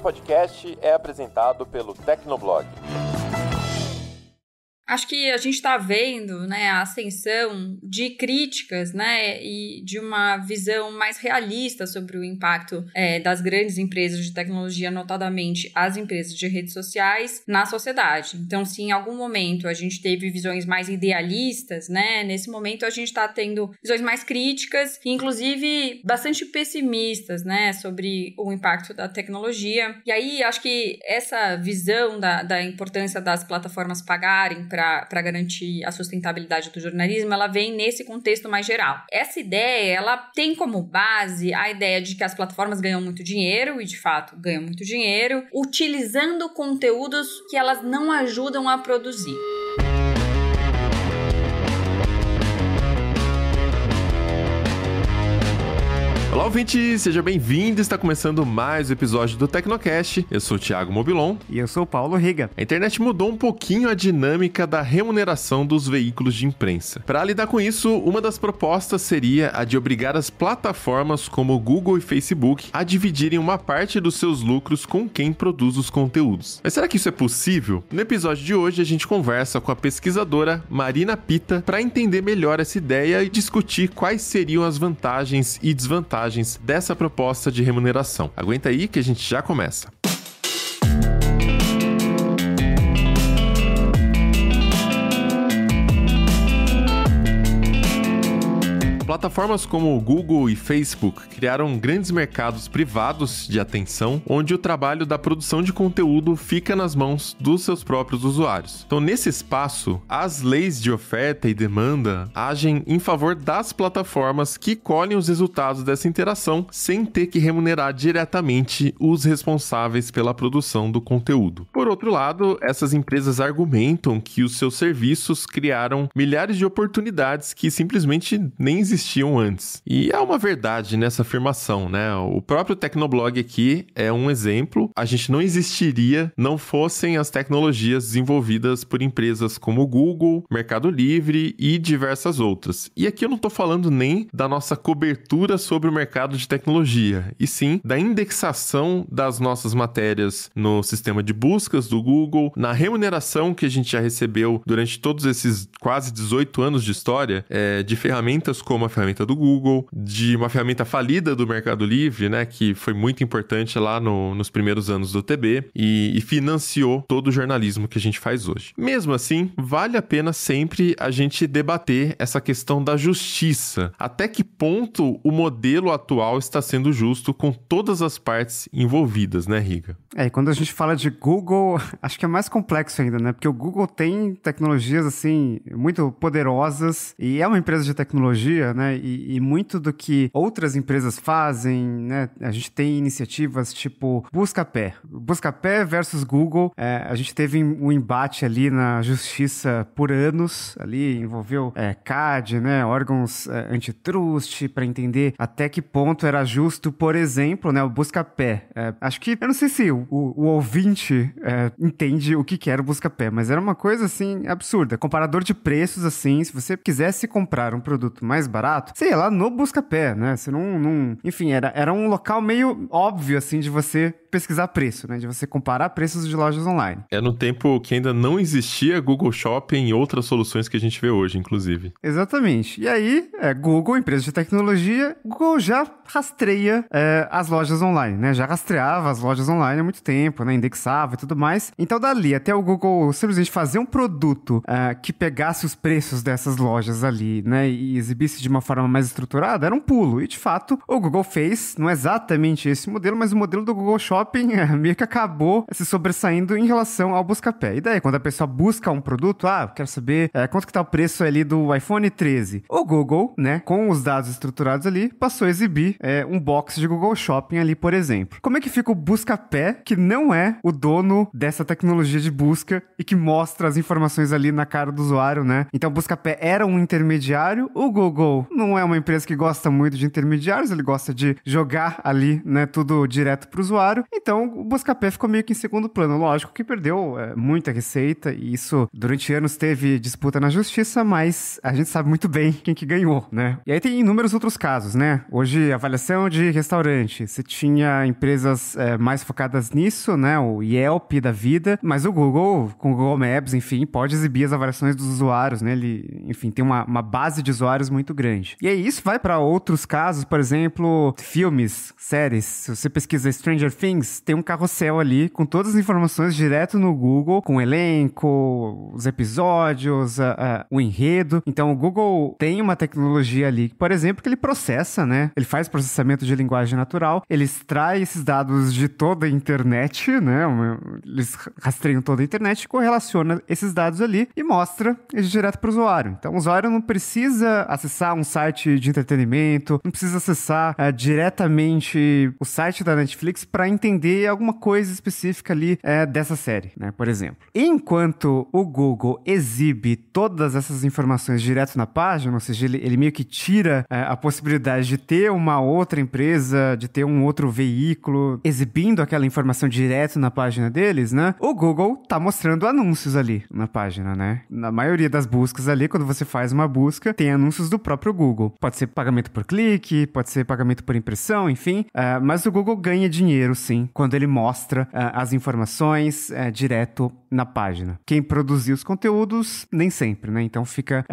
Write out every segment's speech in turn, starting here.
podcast é apresentado pelo Tecnoblog. Acho que a gente está vendo, né, a ascensão de críticas, né, e de uma visão mais realista sobre o impacto das grandes empresas de tecnologia, notadamente as empresas de redes sociais, na sociedade. Então, se em algum momento a gente teve visões mais idealistas, né, nesse momento a gente está tendo visões mais críticas, inclusive bastante pessimistas, né, sobre o impacto da tecnologia. E aí, acho que essa visão da importância das plataformas pagarem para garantir a sustentabilidade do jornalismo, ela vem nesse contexto mais geral. Essa ideia, ela tem como base a ideia de que as plataformas ganham muito dinheiro, e de fato ganham muito dinheiro, utilizando conteúdos que elas não ajudam a produzir. Olá, ouvinte! Seja bem-vindo! Está começando mais um episódio do Tecnocast. Eu sou o Thiago Mobilon. E eu sou o Paulo Riga. A internet mudou um pouquinho a dinâmica da remuneração dos veículos de imprensa. Para lidar com isso, uma das propostas seria a de obrigar as plataformas como Google e Facebook a dividirem uma parte dos seus lucros com quem produz os conteúdos. Mas será que isso é possível? No episódio de hoje, a gente conversa com a pesquisadora Marina Pitta para entender melhor essa ideia e discutir quais seriam as vantagens e desvantagens dessa proposta de remuneração. Aguenta aí que a gente já começa. Plataformas como o Google e Facebook criaram grandes mercados privados de atenção, onde o trabalho da produção de conteúdo fica nas mãos dos seus próprios usuários. Então, nesse espaço, as leis de oferta e demanda agem em favor das plataformas que colhem os resultados dessa interação sem ter que remunerar diretamente os responsáveis pela produção do conteúdo. Por outro lado, essas empresas argumentam que os seus serviços criaram milhares de oportunidades que simplesmente nem existiam antes. E há uma verdade nessa afirmação, né? O próprio Tecnoblog aqui é um exemplo. A gente não existiria não fossem as tecnologias desenvolvidas por empresas como Google, Mercado Livre e diversas outras. E aqui eu não estou falando nem da nossa cobertura sobre o mercado de tecnologia, e sim da indexação das nossas matérias no sistema de buscas do Google, na remuneração que a gente já recebeu durante todos esses quase 18 anos de história, de ferramentas como a ferramenta do Google, de uma ferramenta falida do Mercado Livre, né, que foi muito importante lá nos primeiros anos do TB e financiou todo o jornalismo que a gente faz hoje. Mesmo assim, vale a pena sempre a gente debater essa questão da justiça. Até que ponto o modelo atual está sendo justo com todas as partes envolvidas, né, Riga? E quando a gente fala de Google, acho que é mais complexo ainda, né? Porque o Google tem tecnologias, assim, muito poderosas e é uma empresa de tecnologia, né? E muito do que outras empresas fazem, né? A gente tem iniciativas tipo Buscapé. Buscapé versus Google. A gente teve um embate ali na justiça por anos, ali envolveu CAD, né? Órgãos antitrust, para entender até que ponto era justo, por exemplo, né? O Buscapé. Acho que, eu não sei se o ouvinte entende o que era o Buscapé, mas era uma coisa, assim, absurda. Comparador de preços, assim, se você quisesse comprar um produto mais barato, você ia lá no Buscapé, né? Você não... Enfim, era um local meio óbvio, assim, de você pesquisar preço, né? De você comparar preços de lojas online. É no tempo que ainda não existia Google Shopping e outras soluções que a gente vê hoje, inclusive. Exatamente. E aí, Google, empresa de tecnologia, Google já rastreia as lojas online, né? Já rastreava as lojas online há muito tempo, né? Indexava e tudo mais. Então, dali até o Google simplesmente fazer um produto que pegasse os preços dessas lojas ali, né? E exibisse de uma forma mais estruturada, era um pulo. E, de fato, o Google fez, não é exatamente esse modelo, mas o modelo do Google Shopping meio que acabou se sobressaindo em relação ao Buscapé. E daí, quando a pessoa busca um produto, eu quero saber quanto que tá o preço ali do iPhone 13. O Google, né, com os dados estruturados ali, passou a exibir um box de Google Shopping ali, por exemplo. Como é que fica o Buscapé, que não é o dono dessa tecnologia de busca e que mostra as informações ali na cara do usuário, né? Então, o Buscapé era um intermediário. O Google não é uma empresa que gosta muito de intermediários, ele gosta de jogar ali, né, tudo direto pro usuário. Então, o Buscapé ficou meio que em segundo plano. Lógico que perdeu muita receita, e isso durante anos teve disputa na justiça, mas a gente sabe muito bem quem que ganhou, né? E aí tem inúmeros outros casos, né? Hoje, avaliação de restaurante. Você tinha empresas mais focadas nisso, né? O Yelp da vida, mas o Google, com o Google Maps, enfim, pode exibir as avaliações dos usuários, né? Ele, enfim, tem uma base de usuários muito grande. E aí isso vai para outros casos, por exemplo, filmes, séries. Se você pesquisa Stranger Things, tem um carrossel ali com todas as informações direto no Google, com o elenco, os episódios, o enredo. Então o Google tem uma tecnologia ali, por exemplo, que ele processa, né? Ele faz processamento de linguagem natural, ele extrai esses dados de toda a internet, né? Eles rastreiam toda a internet, correlaciona esses dados ali e mostra eles direto para o usuário. Então o usuário não precisa acessar um site de entretenimento, não precisa acessar diretamente o site da Netflix para entender alguma coisa específica ali dessa série, né? Por exemplo. Enquanto o Google exibe todas essas informações direto na página, ou seja, ele meio que tira a possibilidade de ter uma outra empresa, de ter um outro veículo exibindo aquela informação direto na página deles, né? O Google tá mostrando anúncios ali na página, né? Na maioria das buscas ali, quando você faz uma busca, tem anúncios do próprio Google. Pode ser pagamento por clique, pode ser pagamento por impressão, enfim. Mas o Google ganha dinheiro, sim, quando ele mostra as informações direto na página. Quem produziu os conteúdos, nem sempre, né? Então fica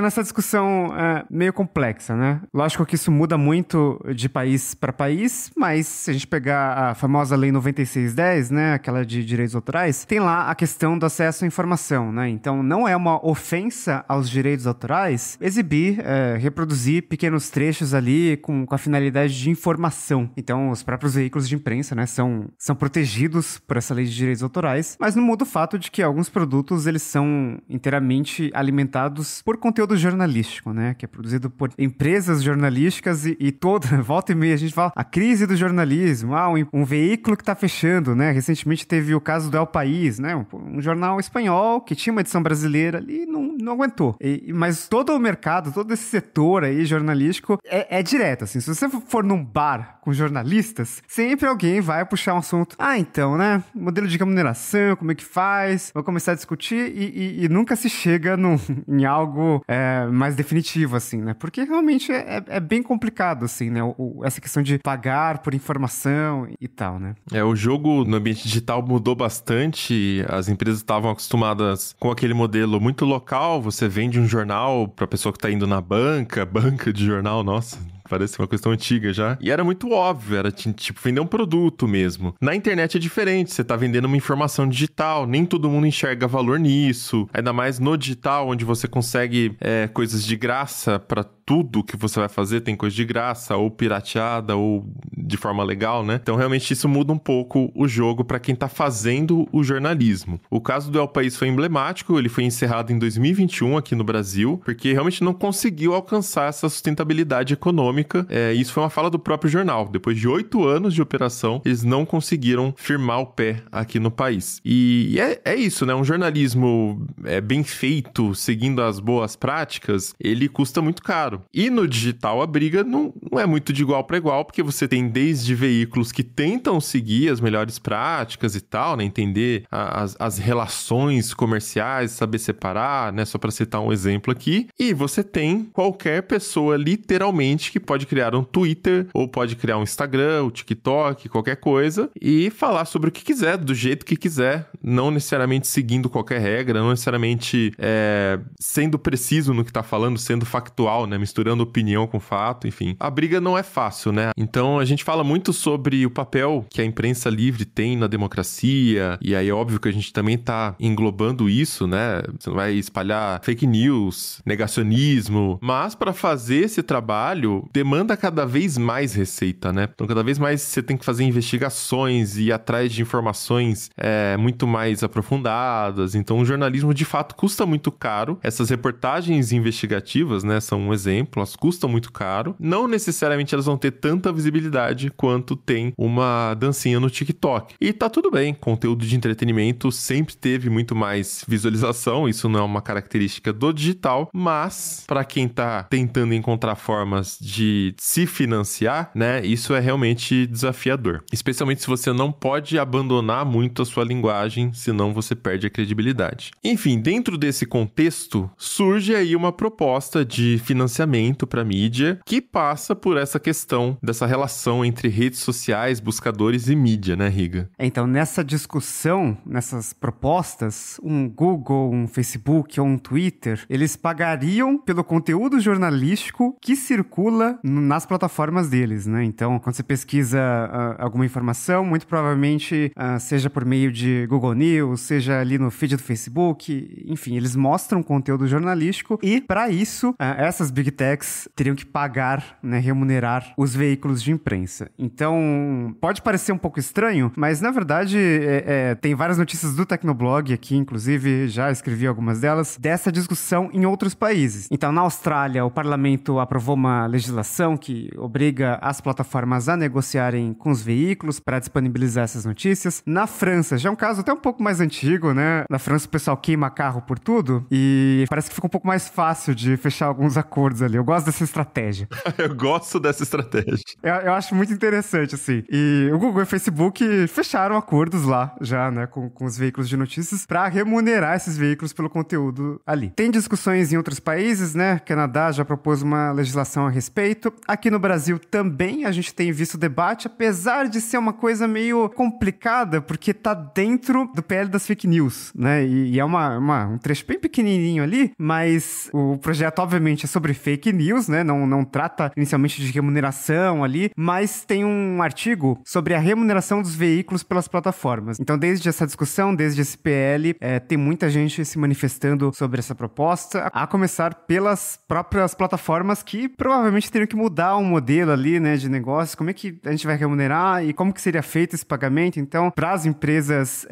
nessa discussão meio complexa, né? Lógico que isso muda muito de país para país, mas se a gente pegar a famosa Lei 9610, né? Aquela de direitos autorais, tem lá a questão do acesso à informação, né? Então não é uma ofensa aos direitos autorais exibir, reproduzir pequenos trechos ali com a finalidade de informação. Então os próprios veículos de imprensa, né? São protegidos por essa lei de direitos autorais, mas não muda o fato de que alguns produtos eles são inteiramente alimentados por conteúdo jornalístico, né? Que é produzido por empresas jornalísticas e toda, volta e meia, a gente fala a crise do jornalismo, um veículo que tá fechando, né? Recentemente teve o caso do El País, né? Um jornal espanhol que tinha uma edição brasileira ali e não aguentou. Mas todo o mercado, todo esse setor aí jornalístico é direto, assim. Se você for num bar com jornalistas, sempre alguém vai puxar um assunto. Então, né? Modelo de remuneração, como é que faz? Vou começar a discutir e nunca se chega em algo mais definitivo, assim, né? Porque realmente é bem complicado, assim, né? Essa questão de pagar por informação e tal, né? O jogo no ambiente digital mudou bastante. As empresas estavam acostumadas com aquele modelo muito local. Você vende um jornal pra pessoa que tá indo na banca de jornal, nossa... Parece uma questão antiga já. E era muito óbvio, era tipo vender um produto mesmo. Na internet é diferente, você tá vendendo uma informação digital, nem todo mundo enxerga valor nisso. Ainda mais no digital, onde você consegue coisas de graça pra tudo que você vai fazer, tem coisa de graça, ou pirateada, ou de forma legal, né? Então, realmente, isso muda um pouco o jogo pra quem tá fazendo o jornalismo. O caso do El País foi emblemático, ele foi encerrado em 2021 aqui no Brasil, porque realmente não conseguiu alcançar essa sustentabilidade econômica. Isso foi uma fala do próprio jornal. Depois de 8 anos de operação, eles não conseguiram firmar o pé aqui no país. E é isso, né? Um jornalismo bem feito, seguindo as boas práticas, ele custa muito caro. E no digital, a briga não é muito de igual para igual, porque você tem desde veículos que tentam seguir as melhores práticas e tal, né? Entender as relações comerciais, saber separar, né? Só para citar um exemplo aqui. E você tem qualquer pessoa, literalmente, que pode criar um Twitter, ou pode criar um Instagram, um TikTok, qualquer coisa, e falar sobre o que quiser, do jeito que quiser, não necessariamente seguindo qualquer regra, não necessariamente sendo preciso no que tá falando, sendo factual, né? Misturando opinião com fato, enfim. A briga não é fácil, né? Então, a gente fala muito sobre o papel que a imprensa livre tem na democracia, e aí é óbvio que a gente também tá englobando isso, né? Você não vai espalhar fake news, negacionismo, mas para fazer esse trabalho, demanda cada vez mais receita, né? Então, cada vez mais você tem que fazer investigações e ir atrás de informações muito mais aprofundadas. Então, o jornalismo, de fato, custa muito caro. Essas reportagens investigativas, né, são um exemplo, elas custam muito caro. Não necessariamente elas vão ter tanta visibilidade credibilidade quanto tem uma dancinha no TikTok. E tá tudo bem, conteúdo de entretenimento sempre teve muito mais visualização, isso não é uma característica do digital, mas para quem tá tentando encontrar formas de se financiar, né, isso é realmente desafiador. Especialmente se você não pode abandonar muito a sua linguagem, senão você perde a credibilidade. Enfim, dentro desse contexto, surge aí uma proposta de financiamento para mídia que passa por essa questão dessa relação entre redes sociais, buscadores e mídia, né, Riga? Então, nessa discussão, nessas propostas, um Google, um Facebook ou um Twitter, eles pagariam pelo conteúdo jornalístico que circula nas plataformas deles, né? Então, quando você pesquisa alguma informação, muito provavelmente seja por meio de Google News, seja ali no feed do Facebook, enfim, eles mostram conteúdo jornalístico e, para isso, essas Big Techs teriam que pagar, né, remunerar os veículos de imprensa. Então, pode parecer um pouco estranho, mas, na verdade, tem várias notícias do Tecnoblog aqui, inclusive, já escrevi algumas delas, dessa discussão em outros países. Então, na Austrália, o parlamento aprovou uma legislação que obriga as plataformas a negociarem com os veículos para disponibilizar essas notícias. Na França, já é um caso até um pouco mais antigo, né? Na França, o pessoal queima carro por tudo e parece que fica um pouco mais fácil de fechar alguns acordos ali. Eu gosto dessa estratégia. Eu gosto dessa estratégia. Eu acho muito interessante, assim. E o Google e o Facebook fecharam acordos lá, já, né, com os veículos de notícias para remunerar esses veículos pelo conteúdo ali. Tem discussões em outros países, né? Canadá já propôs uma legislação a respeito. Aqui no Brasil também a gente tem visto debate, apesar de ser uma coisa meio complicada, porque tá dentro do PL das fake news, né? E é um trecho bem pequenininho ali, mas o projeto, obviamente, é sobre fake news, né? Não trata inicialmente de remuneração ali, mas tem um artigo sobre a remuneração dos veículos pelas plataformas. Então, desde essa discussão, desde esse PL, tem muita gente se manifestando sobre essa proposta, a começar pelas próprias plataformas que provavelmente teriam que mudar um modelo ali, né, de negócio, como é que a gente vai remunerar e como que seria feito esse pagamento. Então, para as empresas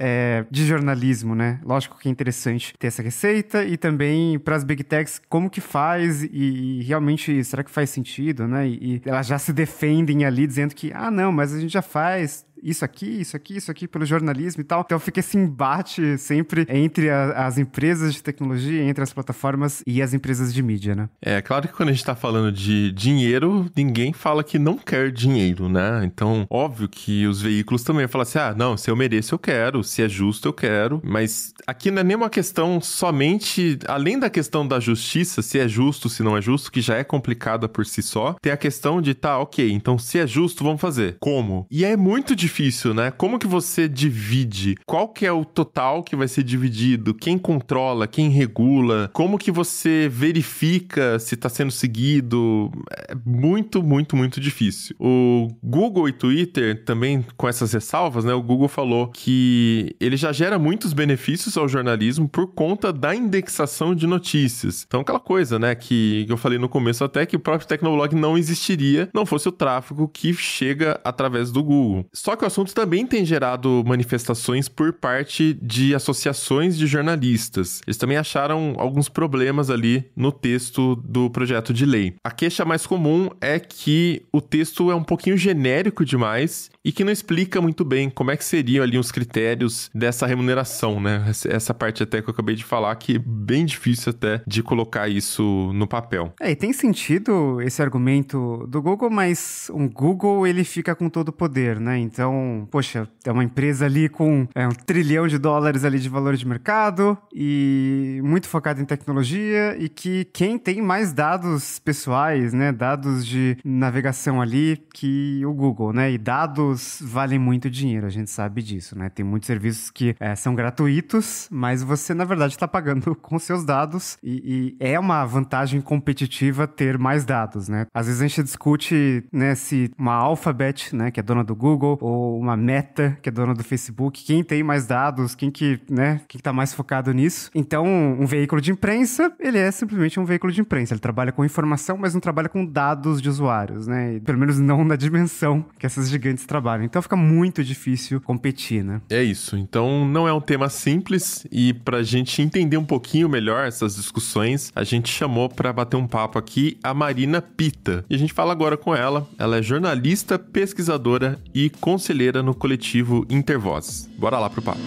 de jornalismo, né, lógico que é interessante ter essa receita e também para as Big Techs, como que faz e realmente, será que faz sentido, né, e elas já se defendem ali dizendo que, não, mas a gente já faz isso aqui pelo jornalismo e tal. Então fica esse embate sempre entre as empresas de tecnologia, entre as plataformas e as empresas de mídia, né? É claro que quando a gente tá falando de dinheiro, ninguém fala que não quer dinheiro, né? Então, óbvio que os veículos também falam assim, não, se eu mereço eu quero, se é justo eu quero, mas aqui não é nem uma questão somente, além da questão da justiça, se é justo, se não é justo, que já é complicada por si só, tem a questão de, ok, então se é justo, vamos fazer. Como? E é muito difícil, né? Como que você divide? Qual que é o total que vai ser dividido? Quem controla? Quem regula? Como que você verifica se está sendo seguido? É muito, muito, muito difícil. O Google e Twitter também, com essas ressalvas, né? O Google falou que ele já gera muitos benefícios ao jornalismo por conta da indexação de notícias. Então, aquela coisa, né? Que eu falei no começo até que o próprio Tecnoblog não existiria, não fosse o tráfego que chega através do Google. Só que o assunto também tem gerado manifestações por parte de associações de jornalistas. Eles também acharam alguns problemas ali no texto do projeto de lei. A queixa mais comum é que o texto é um pouquinho genérico demais e que não explica muito bem como é que seriam ali os critérios dessa remuneração, né? Essa parte até que eu acabei de falar, que é bem difícil até de colocar isso no papel. E tem sentido esse argumento do Google, mas um Google, ele fica com todo o poder, né? Então, poxa, é uma empresa ali com $1 trilhão ali de valor de mercado e muito focada em tecnologia e que quem tem mais dados pessoais, né, dados de navegação ali que o Google, né, e dados valem muito dinheiro, a gente sabe disso, né, tem muitos serviços que são gratuitos, mas você, na verdade, está pagando com seus dados e é uma vantagem competitiva ter mais dados, né. Às vezes a gente discute, né, se uma Alphabet, né, que é dona do Google, ou ou uma Meta, que é dona do Facebook, quem tem mais dados, quem que tá mais focado nisso. Então, um veículo de imprensa, ele é simplesmente um veículo de imprensa. Ele trabalha com informação, mas não trabalha com dados de usuários, né? E, pelo menos não na dimensão que essas gigantes trabalham. Então, fica muito difícil competir, né? É isso. Então, não é um tema simples e pra gente entender um pouquinho melhor essas discussões, a gente chamou pra bater um papo aqui a Marina Pitta. E a gente fala agora com ela. Ela é jornalista, pesquisadora e conselheira no coletivo Intervozes. Bora lá pro papo.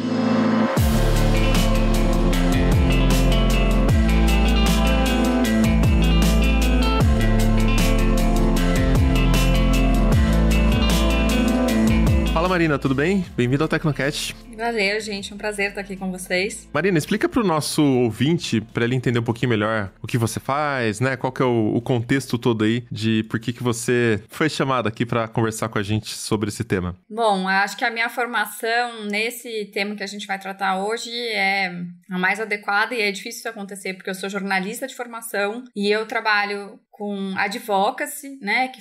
Fala, Marina, tudo bem? Bem-vindo ao Tecnocast. Valeu, gente. Um prazer estar aqui com vocês. Marina, explica para o nosso ouvinte, para ele entender um pouquinho melhor o que você faz, né? Qual que é o contexto todo aí de por que você foi chamada aqui para conversar com a gente sobre esse tema. Bom, acho que a minha formação nesse tema que a gente vai tratar hoje é a mais adequada e é difícil isso acontecer porque eu sou jornalista de formação e eu trabalho com advocacy, né, que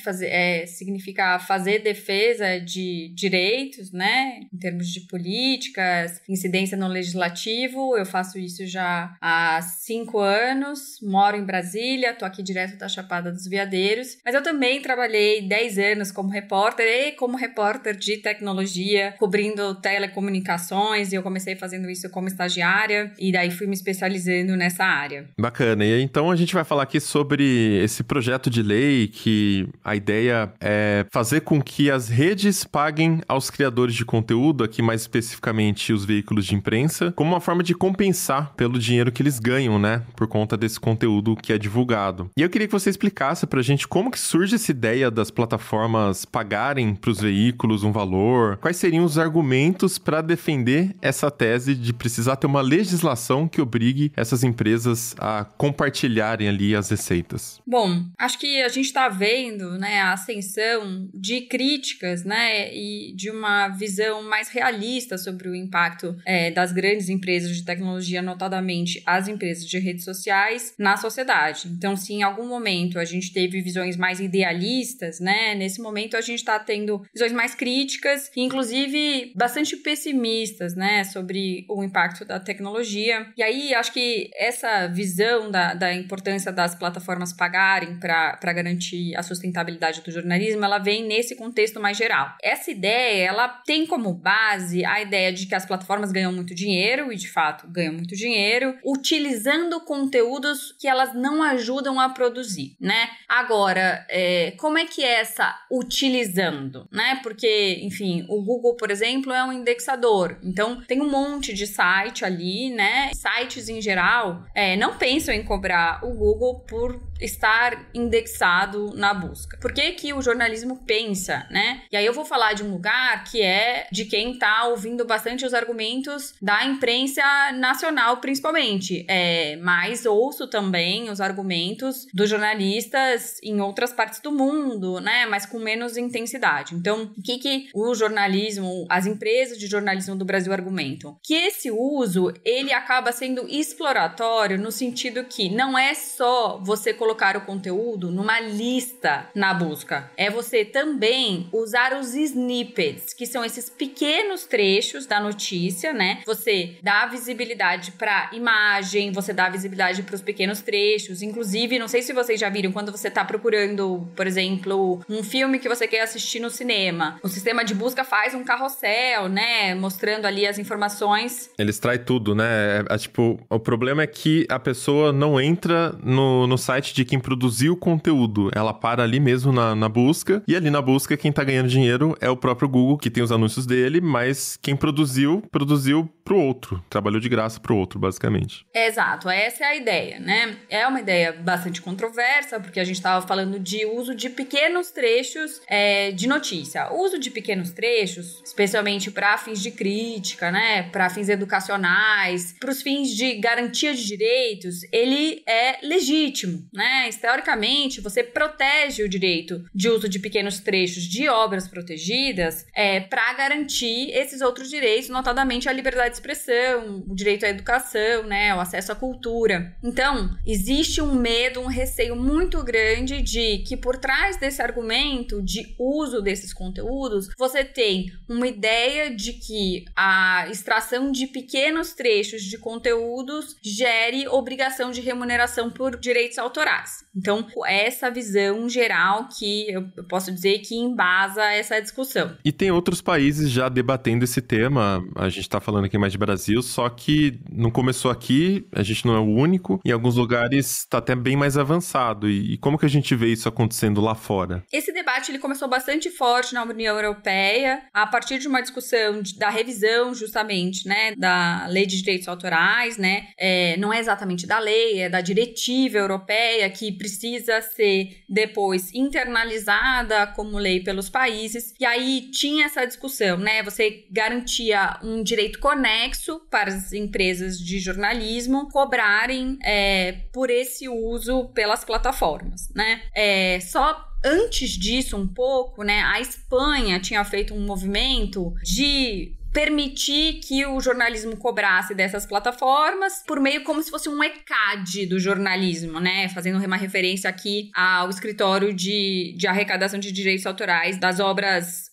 significa fazer defesa de direitos, né, em termos de políticas, incidência no legislativo. Eu faço isso já há 5 anos, moro em Brasília, tô aqui direto da Chapada dos Veadeiros, mas eu também trabalhei 10 anos como repórter e como repórter de tecnologia, cobrindo telecomunicações, e eu comecei fazendo isso como estagiária, e daí fui me especializando nessa área. Bacana, e então a gente vai falar aqui sobre esse projeto de lei que a ideia é fazer com que as redes paguem aos criadores de conteúdo, aqui mais especificamente os veículos de imprensa, como uma forma de compensar pelo dinheiro que eles ganham, né, por conta desse conteúdo que é divulgado. E eu queria que você explicasse pra gente como que surge essa ideia das plataformas pagarem pros veículos um valor, quais seriam os argumentos para defender essa tese de precisar ter uma legislação que obrigue essas empresas a compartilharem ali as receitas. Bom, acho que a gente está vendo, né, a ascensão de críticas, né, e de uma visão mais realista sobre o impacto das grandes empresas de tecnologia, notadamente as empresas de redes sociais, na sociedade. Então, se em algum momento a gente teve visões mais idealistas, né, nesse momento a gente está tendo visões mais críticas e, inclusive, bastante pessimistas, né, sobre o impacto da tecnologia. E aí, acho que essa visão da importância das plataformas pagarem para garantir a sustentabilidade do jornalismo, ela vem nesse contexto mais geral. Essa ideia, ela tem como base a ideia de que as plataformas ganham muito dinheiro, e de fato ganham muito dinheiro, utilizando conteúdos que elas não ajudam a produzir, né? Agora, como é que é essa utilizando, né? Porque, enfim, o Google, por exemplo, é um indexador, então tem um monte de site ali, né? Sites em geral não pensam em cobrar o Google por estar indexado na busca. Por que que o jornalismo pensa, né? E aí eu vou falar de um lugar que é de quem tá ouvindo bastante os argumentos da imprensa nacional, principalmente. Mas ouço também os argumentos dos jornalistas em outras partes do mundo, né? Mas com menos intensidade. Então, o que o jornalismo, as empresas de jornalismo do Brasil argumentam? Que esse uso, ele acaba sendo exploratório no sentido que não é só você colocar o conteúdo numa lista na busca. É você também usar os snippets, que são esses pequenos trechos da notícia, né? Você dá visibilidade para imagem, você dá visibilidade para os pequenos trechos. Inclusive, não sei se vocês já viram, quando você tá procurando, por exemplo, um filme que você quer assistir no cinema, o sistema de busca faz um carrossel, né? Mostrando ali as informações. Ele extrai tudo, né? Tipo, o problema é que a pessoa não entra no site de quem produziu o conteúdo. Ela para ali mesmo na busca, e ali na busca quem tá ganhando dinheiro é o próprio Google, que tem os anúncios dele, mas quem produziu pro outro. Trabalhou de graça pro outro, basicamente. Exato, essa é a ideia, né? É uma ideia bastante controversa, porque a gente estava falando de uso de pequenos trechos de notícia. O uso de pequenos trechos, especialmente para fins de crítica, né? Para fins educacionais, para os fins de garantia de direitos, ele é legítimo, né? Teoricamente, você protege o direito de uso de pequenos trechos de obras protegidas para garantir esses outros direitos, notadamente a liberdade liberdade de expressão, o direito à educação, né, o acesso à cultura. Então, existe um medo, um receio muito grande de que por trás desse argumento de uso desses conteúdos, você tem uma ideia de que a extração de pequenos trechos de conteúdos gere obrigação de remuneração por direitos autorais. Então, essa visão geral que eu posso dizer que embasa essa discussão. E tem outros países já debatendo esse tema. A gente tá falando aqui mais de Brasil, só que não começou aqui, a gente não é o único. Em alguns lugares tá até bem mais avançado. E como que a gente vê isso acontecendo lá fora? Esse debate ele começou bastante forte na União Europeia, a partir de uma discussão da revisão, justamente, né, da Lei de Direitos Autorais, né? Não é exatamente da lei, é da diretiva europeia, que precisa ser depois internalizada como lei pelos países. E aí tinha essa discussão, né? Você garantia um direito conexo para as empresas de jornalismo cobrarem por esse uso pelas plataformas, né? Só antes disso um pouco, né? A Espanha tinha feito um movimento de permitir que o jornalismo cobrasse dessas plataformas por meio como se fosse um ECAD do jornalismo, né? Fazendo uma referência aqui ao escritório de arrecadação de direitos autorais das obras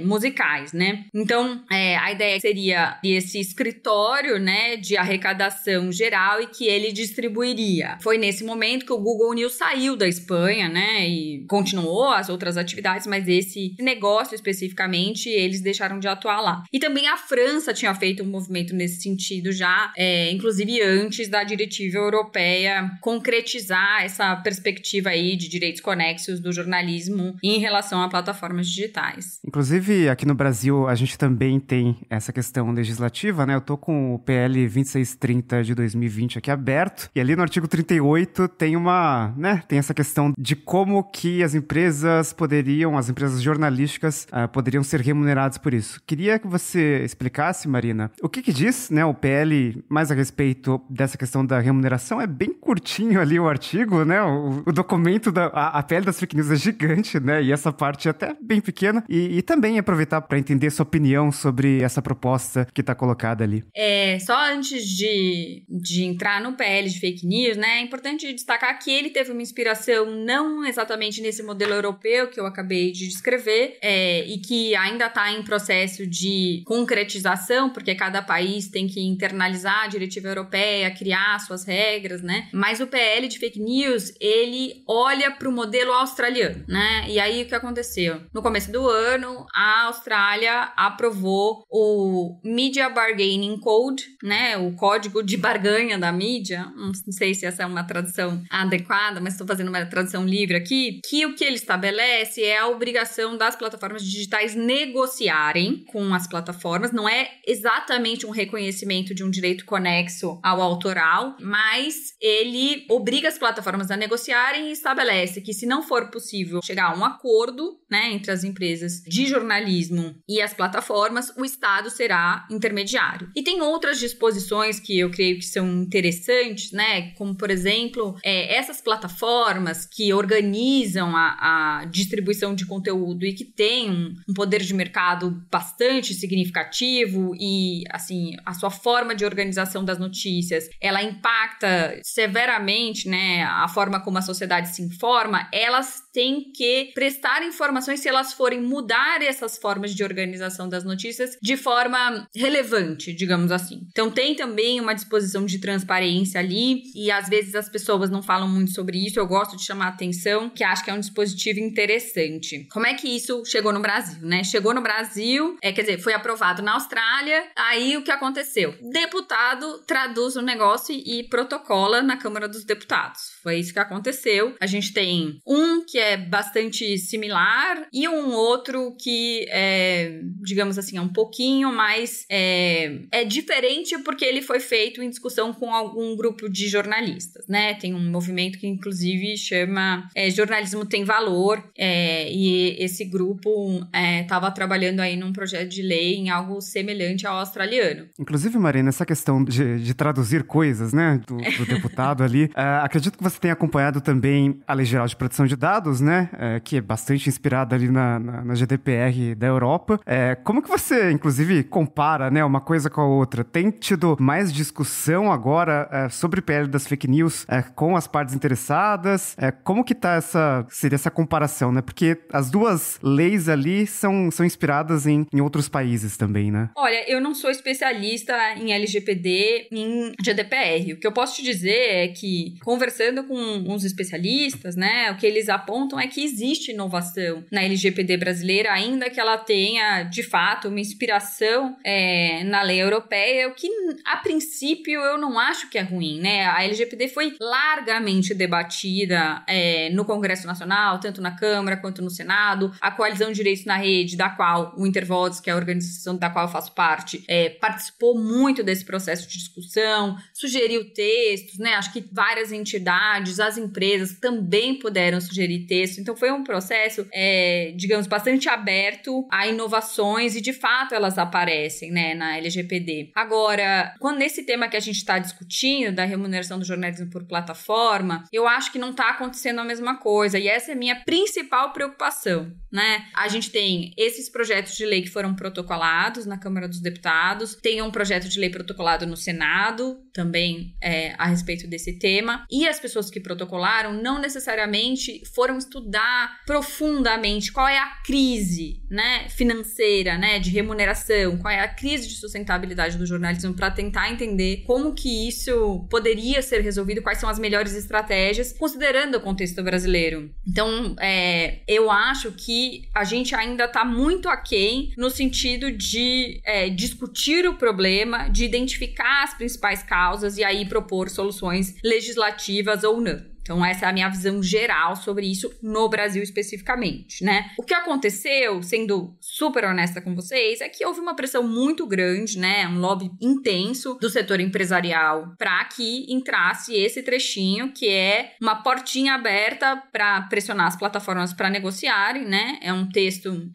musicais, né? Então, a ideia seria esse escritório, né, de arrecadação geral e que ele distribuiria. Foi nesse momento que o Google News saiu da Espanha, né, e continuou as outras atividades, mas esse negócio especificamente, eles deixaram de atuar lá. E também a França tinha feito um movimento nesse sentido já, inclusive antes da diretiva europeia concretizar essa perspectiva aí de direitos conexos do jornalismo em relação a plataformas digitais. Inclusive, aqui no Brasil, a gente também tem essa questão legislativa, né? Eu tô com o PL 2630 de 2020 aqui aberto, e ali no artigo 38 tem tem essa questão de como que as empresas jornalísticas poderiam ser remuneradas por isso. Queria que você explicasse, Marina, o que diz, né, o PL mais a respeito dessa questão da remuneração. É bem curtinho ali o artigo, né? O documento a PL das fake news é gigante, né? E essa parte é até bem pequena. E também aproveitar para entender sua opinião sobre essa proposta que está colocada ali. Só antes de entrar no PL de fake news, né, é importante destacar que ele teve uma inspiração não exatamente nesse modelo europeu que eu acabei de descrever, e que ainda está em processo de concretização, porque cada país tem que internalizar a diretiva europeia, criar suas regras, né? Mas o PL de fake news, ele olha para o modelo australiano, né? E aí o que aconteceu? No começo do ano, a Austrália aprovou o Media Bargaining Code, né? O código de barganha da mídia. Não sei se essa é uma tradução adequada, mas estou fazendo uma tradução livre aqui, que o que ele estabelece é a obrigação das plataformas digitais negociarem com as plataformas. Não é exatamente um reconhecimento de um direito conexo ao autoral, mas ele obriga as plataformas a negociarem e estabelece que, se não for possível chegar a um acordo, né, entre as empresas de jornalismo e as plataformas, o Estado será intermediário. E tem outras disposições que eu creio que são interessantes, né, como, por exemplo, essas plataformas que organizam a distribuição de conteúdo e que têm um poder de mercado bastante significativo e, assim, a sua forma de organização das notícias, ela impacta severamente, né, a forma como a sociedade se informa. Elas têm que prestar informações se elas forem mudar essas formas de organização das notícias de forma relevante, digamos assim. Então tem também uma disposição de transparência ali, e às vezes as pessoas não falam muito sobre isso. Eu gosto de chamar a atenção, que acho que é um dispositivo interessante. Como é que isso chegou no Brasil, né? Chegou no Brasil, quer dizer, foi aprovado na Austrália. Aí o que aconteceu? Deputado traduz o negócio e protocola na Câmara dos Deputados. Foi isso que aconteceu. A gente tem um que é bastante similar e um outro que é, digamos assim, é um pouquinho mais diferente, porque ele foi feito em discussão com algum grupo de jornalistas, né? Tem um movimento que inclusive chama Jornalismo Tem Valor, e esse grupo estava trabalhando aí num projeto de lei em em algo semelhante ao australiano. Inclusive, Marina, essa questão de traduzir coisas, né, do deputado ali, acredito que você tenha acompanhado também a Lei Geral de Proteção de Dados, né, que é bastante inspirada ali na GDPR da Europa. Como que você, inclusive, compara, né, uma coisa com a outra? Tem tido mais discussão agora sobre PL das fake news com as partes interessadas? Como que tá seria essa comparação, né? Porque as duas leis ali são inspiradas em outros países também, né? Olha, eu não sou especialista em LGPD, em GDPR. O que eu posso te dizer é que, conversando com uns especialistas, né, o que eles apontam é que existe inovação na LGPD brasileira, ainda que ela tenha, de fato, uma inspiração na lei europeia, o que, a princípio, eu não acho que é ruim, né? A LGPD foi largamente debatida no Congresso Nacional, tanto na Câmara quanto no Senado. A Coalizão de Direitos na Rede, da qual o Intervoz, que é a organização da qual eu faço parte, participou muito desse processo de discussão, sugeriu textos, né? Acho que várias entidades, as empresas também puderam sugerir textos. Então, foi um processo, digamos, bastante aberto a inovações e, de fato, elas aparecem, né, na LGPD. Agora, nesse tema que a gente está discutindo, da remuneração do jornalismo por plataforma, eu acho que não está acontecendo a mesma coisa. E essa é a minha principal preocupação, né? A gente tem esses projetos de lei que foram protocolados na Câmara dos Deputados, tem um projeto de lei protocolado no Senado, também a respeito desse tema, e as pessoas que protocolaram não necessariamente foram estudar profundamente qual é a crise, né, financeira, né, de remuneração, qual é a crise de sustentabilidade do jornalismo, para tentar entender como que isso poderia ser resolvido, quais são as melhores estratégias, considerando o contexto brasileiro. Então, eu acho que a gente ainda está muito aquém no sentido de discutir o problema, de identificar as principais causas e aí propor soluções legislativas ou não. Então, essa é a minha visão geral sobre isso no Brasil especificamente, né? O que aconteceu, sendo super honesta com vocês, é que houve uma pressão muito grande, né? Um lobby intenso do setor empresarial para que entrasse esse trechinho, que é uma portinha aberta para pressionar as plataformas para negociarem, né? É um texto,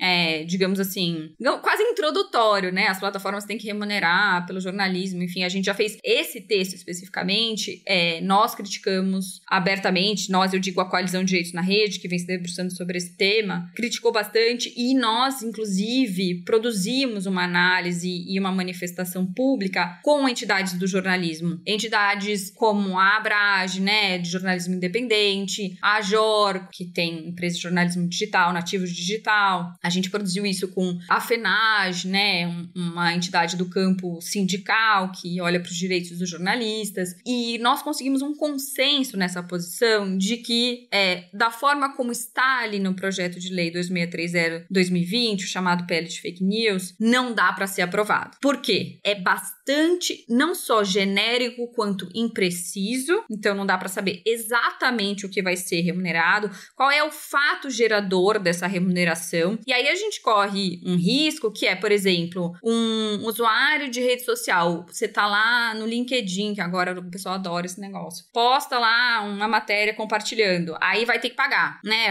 digamos assim, quase introdutório, né? As plataformas têm que remunerar pelo jornalismo, enfim, a gente já fez esse texto especificamente, nós criticamos abertamente, nós, eu digo a Coalizão de Direitos na Rede, que vem se debruçando sobre esse tema, criticou bastante e nós, inclusive, produzimos uma análise e uma manifestação pública com entidades do jornalismo. Entidades como a Abrage, né, de jornalismo independente, a AJOR, que tem empresa de jornalismo digital, Nativos Digital. A gente produziu isso com a FENAGE, né, uma entidade do campo sindical que olha para os direitos dos jornalistas. E nós conseguimos um consenso nessa posição de que, da forma como está ali no projeto de lei 2630/2020, o chamado PL de Fake News, não dá para ser aprovado. Por quê? É bastante, não só genérico quanto impreciso, então não dá para saber exatamente o que vai ser remunerado, qual é o fato gerador dessa remuneração, e aí a gente corre um risco que é, por exemplo, um usuário de rede social, você tá lá no LinkedIn, que agora o pessoal adora esse negócio, posta lá uma matéria compartilhando, aí vai ter que pagar, né?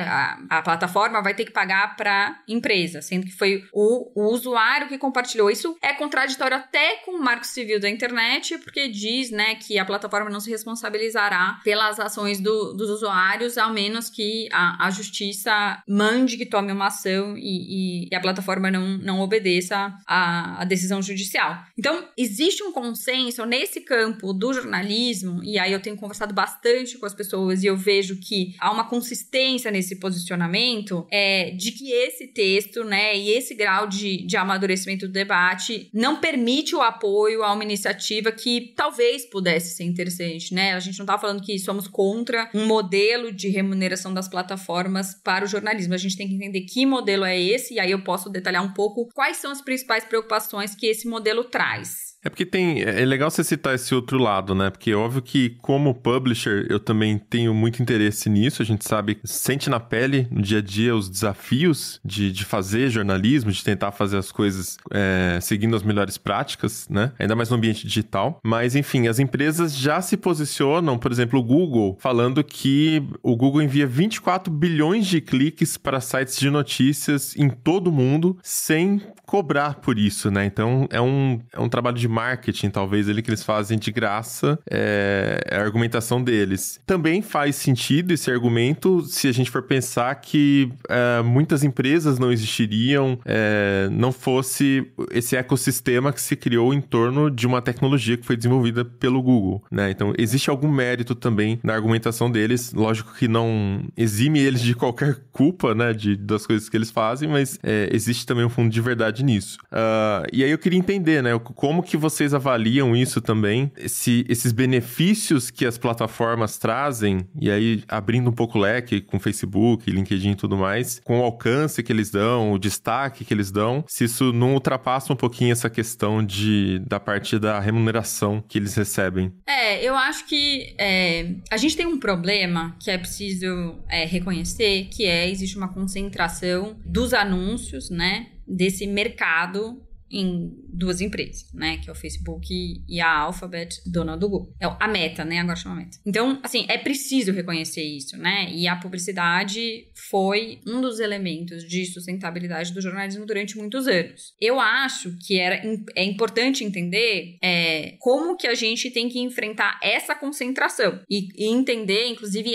A plataforma vai ter que pagar para empresa, sendo que foi o usuário que compartilhou. Isso é contraditório até com o Marco Civil da internet, porque diz, né, que a plataforma não se responsabilizará pelas ações dos usuários, ao menos que a justiça mande que tome uma ação e a plataforma não obedeça a decisão judicial. Então, existe um consenso nesse campo do jornalismo, e aí eu tenho conversado bastante com as pessoas e eu vejo que há uma consistência nesse posicionamento, de que esse texto, né, e esse grau de amadurecimento do debate não permite o apoio a uma iniciativa que talvez pudesse ser interessante, né? A gente não tá falando que somos contra um modelo de remuneração das plataformas para o jornalismo. A gente tem que entender que modelo é esse, e aí eu posso detalhar um pouco quais são as principais preocupações que esse modelo traz. É porque é legal você citar esse outro lado, né? Porque é óbvio que como publisher eu também tenho muito interesse nisso. A gente sente na pele, no dia a dia, os desafios de fazer jornalismo, de tentar fazer as coisas seguindo as melhores práticas, né? Ainda mais no ambiente digital. Mas, enfim, as empresas já se posicionam, por exemplo, o Google, falando que o Google envia 24 bilhões de cliques para sites de notícias em todo o mundo sem cobrar por isso, né? Então, é um trabalho de marketing, talvez, que eles fazem de graça, é a argumentação deles. Também faz sentido esse argumento se a gente for pensar que muitas empresas não existiriam, não fosse esse ecossistema que se criou em torno de uma tecnologia que foi desenvolvida pelo Google, né? Então, existe algum mérito também na argumentação deles. Lógico que não exime eles de qualquer culpa, né, das coisas que eles fazem, mas existe também um fundo de verdade nisso. E aí eu queria entender, né, como que vocês avaliam isso também, esses benefícios que as plataformas trazem, e aí abrindo um pouco o leque com Facebook, LinkedIn e tudo mais, com o alcance que eles dão, o destaque que eles dão, se isso não ultrapassa um pouquinho essa questão da parte da remuneração que eles recebem. Eu acho que a gente tem um problema que é preciso reconhecer, que existe uma concentração dos anúncios, né, desse mercado em duas empresas, né? Que é o Facebook e a Alphabet, dona do Google. É a Meta, né? Agora chama Meta. Então, assim, é preciso reconhecer isso, né? E a publicidade foi um dos elementos de sustentabilidade do jornalismo durante muitos anos. Eu acho que é importante entender como que a gente tem que enfrentar essa concentração e entender, inclusive,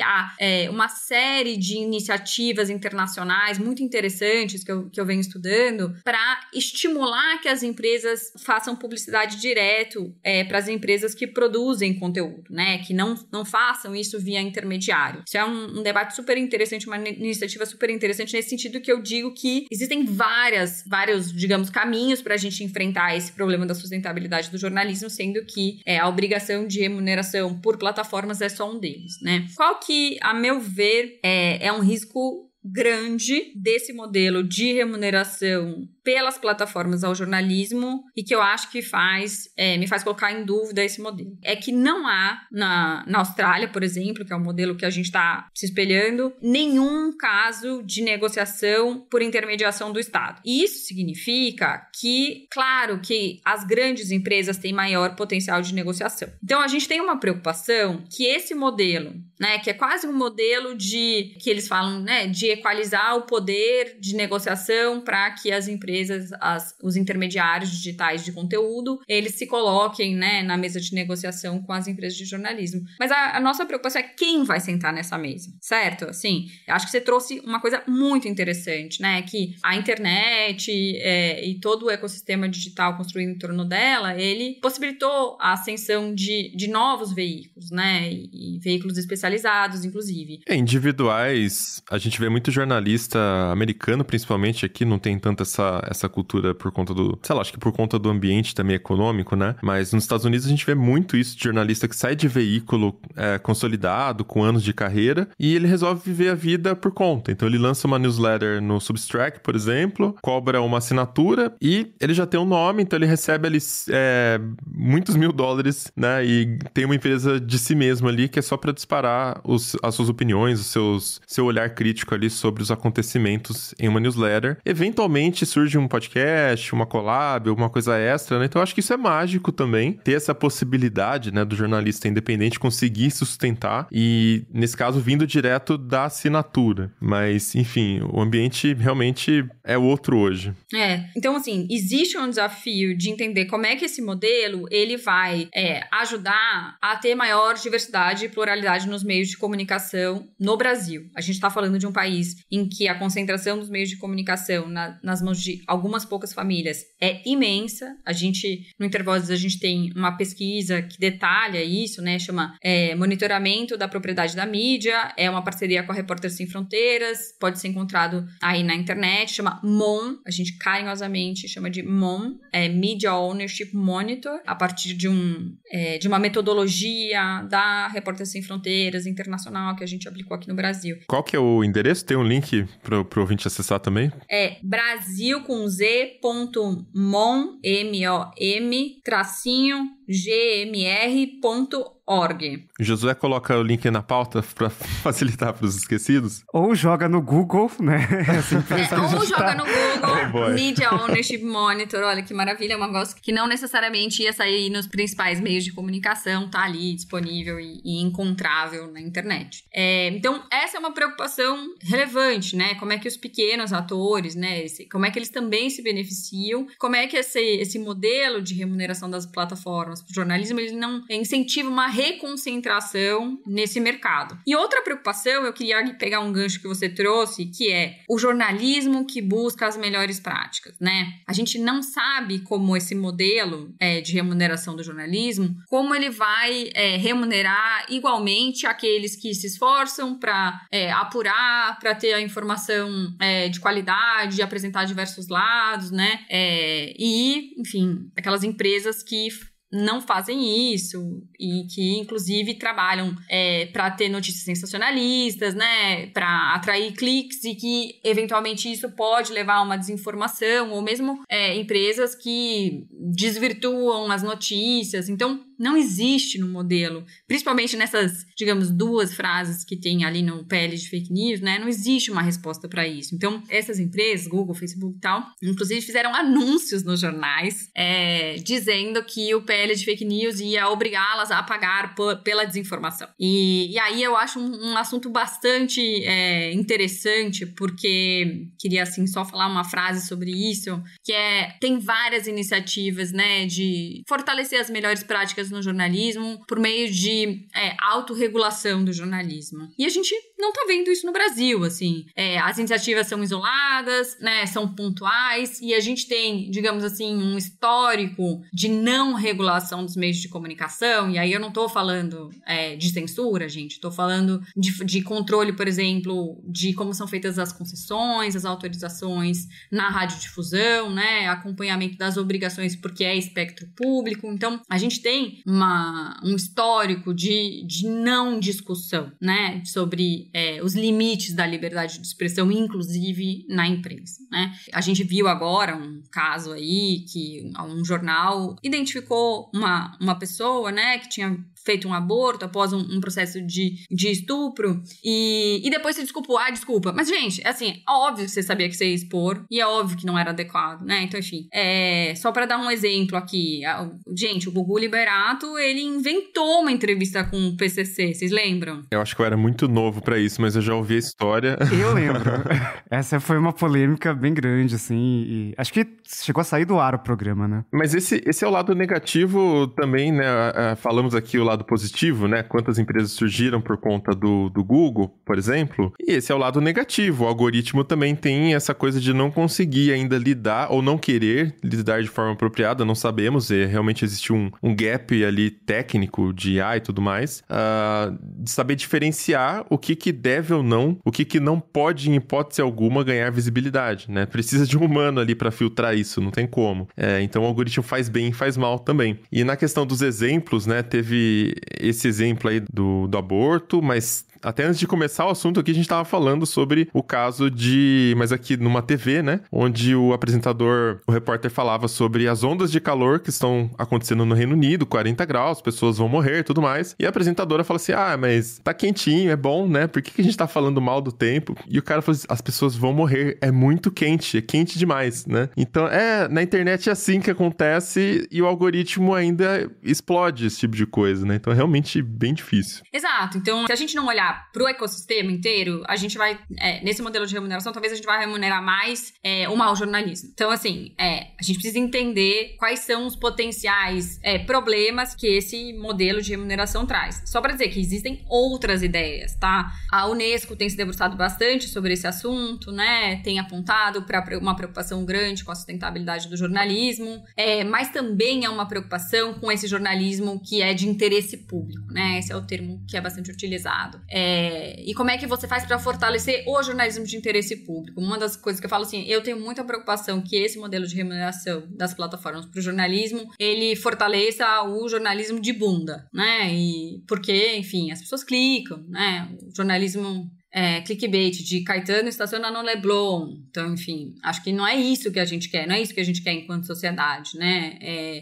uma série de iniciativas internacionais muito interessantes que eu venho estudando para estimular que as empresas façam publicidade direto para as empresas que produzem conteúdo, né? Que não façam isso via intermediário. Isso é um debate super interessante, uma iniciativa super interessante nesse sentido que eu digo que existem vários, digamos, caminhos para a gente enfrentar esse problema da sustentabilidade do jornalismo, sendo que a obrigação de remuneração por plataformas é só um deles, né? Qual que, a meu ver, é um risco grande desse modelo de remuneração pelas plataformas ao jornalismo e que eu acho que me faz colocar em dúvida esse modelo. É que não há, na Austrália, por exemplo, que é o modelo que a gente está se espelhando, nenhum caso de negociação por intermediação do Estado. E isso significa que, claro, que as grandes empresas têm maior potencial de negociação. Então, a gente tem uma preocupação que esse modelo, né, que é quase um modelo que eles falam, né, de equalizar o poder de negociação para que as empresas, os intermediários digitais de conteúdo, eles se coloquem, né, na mesa de negociação com as empresas de jornalismo. Mas a nossa preocupação é quem vai sentar nessa mesa, certo? Assim, acho que você trouxe uma coisa muito interessante, né, que a internet e todo o ecossistema digital construído em torno dela, ele possibilitou a ascensão de novos veículos, né, e veículos especializados, inclusive. Individuais, a gente vê muito jornalista americano, principalmente aqui, não tem tanto essa cultura por conta acho que por conta do ambiente também econômico, né? Mas nos Estados Unidos a gente vê muito isso de jornalista que sai de veículo consolidado, com anos de carreira, e ele resolve viver a vida por conta. Então ele lança uma newsletter no Substack, por exemplo, cobra uma assinatura e ele já tem um nome, então ele recebe ali muitos $1.000, né? E tem uma empresa de si mesmo ali que é só para disparar as suas opiniões, seu olhar crítico ali sobre os acontecimentos em uma newsletter. Eventualmente surge um podcast, uma collab, alguma coisa extra, né? Então eu acho que isso é mágico também, ter essa possibilidade, né, do jornalista independente conseguir sustentar e, nesse caso, vindo direto da assinatura. Mas, enfim, o ambiente realmente é outro hoje. Então, assim, existe um desafio de entender como é que esse modelo, ele vai ajudar a ter maior diversidade e pluralidade nos meios de comunicação no Brasil. A gente está falando de um país em que a concentração dos meios de comunicação nas mãos de algumas poucas famílias é imensa. No Intervozes, a gente tem uma pesquisa que detalha isso, né? Chama Monitoramento da Propriedade da Mídia. É uma parceria com a Repórteres Sem Fronteiras. Pode ser encontrado aí na internet. Chama MOM. A gente carinhosamente chama de MOM. Media Ownership Monitor. A partir de uma metodologia da Repórteres Sem Fronteiras internacional que a gente aplicou aqui no Brasil. Qual que é o endereço? Tem um link para o ouvinte acessar também? Brasil com z.mom, M-O-M, -gmr.org. .org. Josué coloca o link na pauta para facilitar para os esquecidos. Ou joga no Google, né? Ou joga no Google, Media Ownership Monitor, olha que maravilha, é um negócio que não necessariamente ia sair nos principais meios de comunicação, tá ali disponível e encontrável na internet. Então, essa é uma preocupação relevante, né? Como é que os pequenos atores, né? Como é que eles também se beneficiam, como é que esse modelo de remuneração das plataformas para o jornalismo, ele não incentiva uma reconcentração nesse mercado. E outra preocupação, eu queria pegar um gancho que você trouxe, que é o jornalismo que busca as melhores práticas, né? A gente não sabe como esse modelo de remuneração do jornalismo, como ele vai remunerar igualmente aqueles que se esforçam para apurar, para ter a informação de qualidade, de apresentar diversos lados, né? E, enfim, aquelas empresas que não fazem isso e que, inclusive, trabalham para ter notícias sensacionalistas, né, para atrair cliques e que, eventualmente, isso pode levar a uma desinformação ou mesmo empresas que desvirtuam as notícias. Então, não existe no modelo, principalmente nessas, digamos, 2 frases que tem ali no PL de fake news, né, não existe uma resposta para isso. Então, essas empresas, Google, Facebook e tal, inclusive fizeram anúncios nos jornais dizendo que o PL de fake news ia obrigá-las a pagar pela desinformação. E aí eu acho um assunto bastante interessante, porque queria, assim, só falar uma frase sobre isso, que tem várias iniciativas, né, de fortalecer as melhores práticas no jornalismo por meio de autorregulação do jornalismo. E a gente não tá vendo isso no Brasil, assim. As iniciativas são isoladas, né, são pontuais, e a gente tem, digamos assim, um histórico de não regulação dos meios de comunicação, e aí eu não tô falando de censura, gente, tô falando de controle, por exemplo, de como são feitas as concessões, as autorizações na radiodifusão, né, acompanhamento das obrigações porque é espectro público. Então, a gente tem um histórico de não discussão, né, sobre os limites da liberdade de expressão, inclusive na imprensa, né. A gente viu agora um caso aí que um jornal identificou uma pessoa, né, que tinha feito um aborto após um processo de estupro e depois se desculpou. Desculpa. Mas, gente, assim, é óbvio que você sabia que você ia expor e é óbvio que não era adequado, né? Então, enfim, só pra dar um exemplo aqui, gente, o Gugu Liberato, ele inventou uma entrevista com o PCC, vocês lembram? Eu acho que eu era muito novo pra isso, mas eu já ouvi a história. Eu lembro. Essa foi uma polêmica bem grande, assim, e acho que chegou a sair do ar o programa, né? Mas esse é o lado negativo também, né? Falamos aqui o lado positivo, né? Quantas empresas surgiram por conta do Google, por exemplo. E esse é o lado negativo. O algoritmo também tem essa coisa de não conseguir ainda lidar ou não querer lidar de forma apropriada, não sabemos. Realmente existe um gap ali técnico de IA e tudo mais, de saber diferenciar o que deve ou não, o que não pode, em hipótese alguma, ganhar visibilidade, né? Precisa de um humano ali para filtrar isso, não tem como. Então o algoritmo faz bem e faz mal também. E na questão dos exemplos, né? Teve esse exemplo aí do aborto, mas até antes de começar o assunto aqui, a gente estava falando sobre o caso mas aqui numa TV, né? Onde o repórter falava sobre as ondas de calor que estão acontecendo no Reino Unido, 40 graus, pessoas vão morrer e tudo mais. E a apresentadora fala assim, mas tá quentinho, é bom, né? Por que a gente tá falando mal do tempo? E o cara falou assim, as pessoas vão morrer, é muito quente, é quente demais, né? Então, na internet é assim que acontece e o algoritmo ainda explode esse tipo de coisa, né? Então é realmente bem difícil. Exato. Então, se a gente não olhar para o ecossistema inteiro, a gente vai, nesse modelo de remuneração, talvez a gente vai remunerar mais o mau jornalismo. Então, assim, a gente precisa entender quais são os potenciais problemas que esse modelo de remuneração traz. Só para dizer que existem outras ideias, tá? A Unesco tem se debruçado bastante sobre esse assunto, né? Tem apontado para uma preocupação grande com a sustentabilidade do jornalismo, mas também é uma preocupação com esse jornalismo que é de interesse público, né? Esse é o termo que é bastante utilizado. E como é que você faz para fortalecer o jornalismo de interesse público? Uma das coisas que eu falo assim, eu tenho muita preocupação que esse modelo de remuneração das plataformas para o jornalismo, ele fortaleça o jornalismo de bunda, né? E porque, enfim, as pessoas clicam, né? O jornalismo clickbait de Caetano estaciona no Leblon. Então, enfim, acho que não é isso que a gente quer, não é isso que a gente quer enquanto sociedade, né?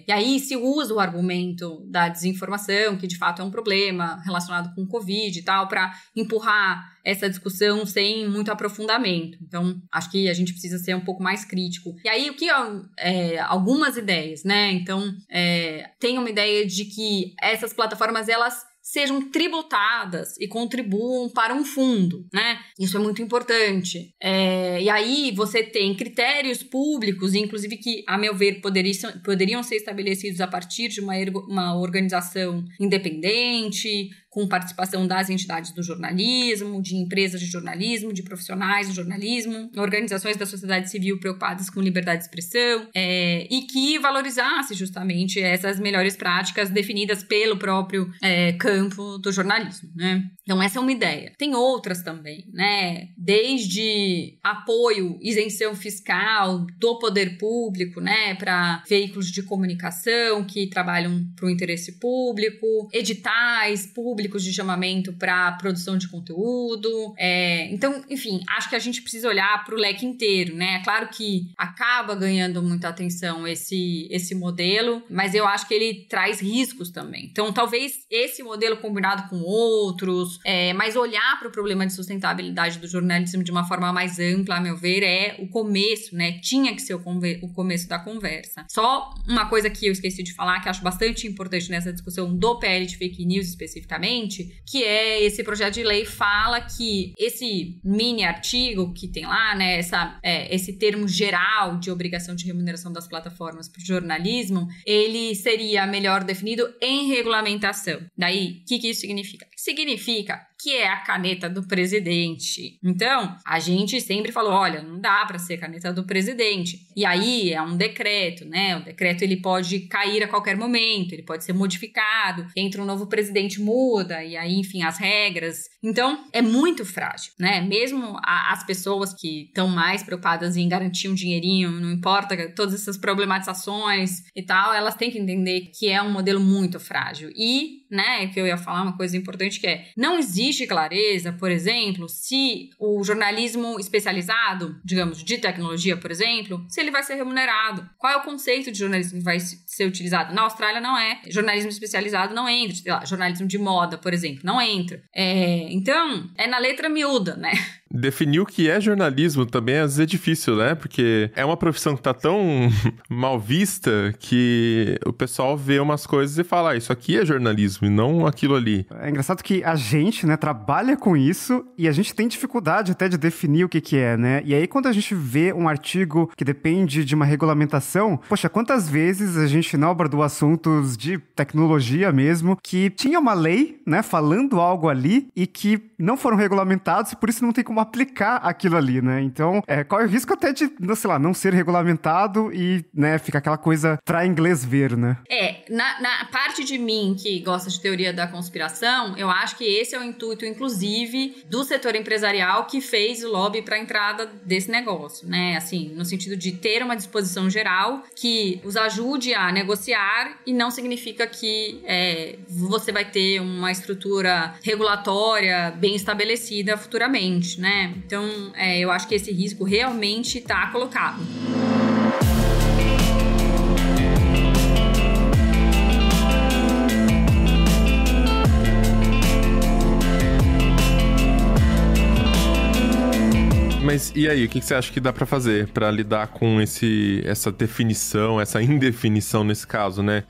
E aí se usa o argumento da desinformação, que de fato é um problema relacionado com o Covid e tal, para empurrar essa discussão sem muito aprofundamento. Então, acho que a gente precisa ser um pouco mais crítico. E aí, o que algumas ideias, né? Então, tem uma ideia de que essas plataformas, elas sejam tributadas e contribuam para um fundo, né? Isso é muito importante. E aí você tem critérios públicos, inclusive que, a meu ver, poderiam ser estabelecidos a partir de uma organização independente, com participação das entidades do jornalismo, de empresas de jornalismo, de profissionais do jornalismo, organizações da sociedade civil preocupadas com liberdade de expressão, e que valorizasse justamente essas melhores práticas definidas pelo próprio campo do jornalismo, né? Então, essa é uma ideia. Tem outras também, né? Desde apoio, isenção fiscal do poder público, né? Para veículos de comunicação que trabalham para o interesse público, editais públicos de chamamento para produção de conteúdo. Então, enfim, acho que a gente precisa olhar para o leque inteiro, né? É claro que acaba ganhando muita atenção esse modelo, mas eu acho que ele traz riscos também. Então, talvez esse modelo combinado com outros, mas olhar para o problema de sustentabilidade do jornalismo de uma forma mais ampla, a meu ver, é o começo, né? Tinha que ser o começo da conversa. Só uma coisa que eu esqueci de falar, que acho bastante importante nessa discussão do PL de fake news especificamente, que é esse projeto de lei fala que esse mini artigo que tem lá, né, esse termo geral de obrigação de remuneração das plataformas para o jornalismo, ele seria melhor definido em regulamentação. Daí, o que isso significa? Significa que é a caneta do presidente. Então, a gente sempre falou, olha, não dá para ser caneta do presidente. E aí é um decreto, né? O decreto ele pode cair a qualquer momento, ele pode ser modificado, entra um novo presidente, muda, e aí, enfim, as regras. Então, é muito frágil, né? Mesmo as pessoas que estão mais preocupadas em garantir um dinheirinho, não importa todas essas problematizações e tal, elas têm que entender que é um modelo muito frágil. E, né, que eu ia falar uma coisa importante que não existe clareza, por exemplo, se o jornalismo especializado, digamos, de tecnologia, por exemplo, se ele vai ser remunerado. Qual é o conceito de jornalismo que vai ser utilizado? Na Austrália não é. Jornalismo especializado não entra. Sei lá, jornalismo de moda, por exemplo, não entra. Então, é na letra miúda, né? Definir o que é jornalismo também às vezes é difícil, né? Porque é uma profissão que tá tão mal vista que o pessoal vê umas coisas e fala, isso aqui é jornalismo e não aquilo ali. É engraçado que a gente, né, trabalha com isso e a gente tem dificuldade até de definir o que é, né? E aí quando a gente vê um artigo que depende de uma regulamentação, poxa, quantas vezes a gente não abordou assuntos de tecnologia mesmo, que tinha uma lei, né, falando algo ali e que não foram regulamentados e por isso não tem como aplicar aquilo ali, né? Então, corre o risco até de, sei lá, não ser regulamentado e, né, ficar aquela coisa pra inglês ver, né? Na parte de mim que gosta de teoria da conspiração, eu acho que esse é o intuito, inclusive, do setor empresarial que fez o lobby pra entrada desse negócio, né? Assim, no sentido de ter uma disposição geral que os ajude a negociar e não significa que você vai ter uma estrutura regulatória bem estabelecida futuramente, né? Então, eu acho que esse risco realmente está colocado. Mas e aí, o que você acha que dá pra fazer pra lidar com essa definição, essa indefinição nesse caso, né?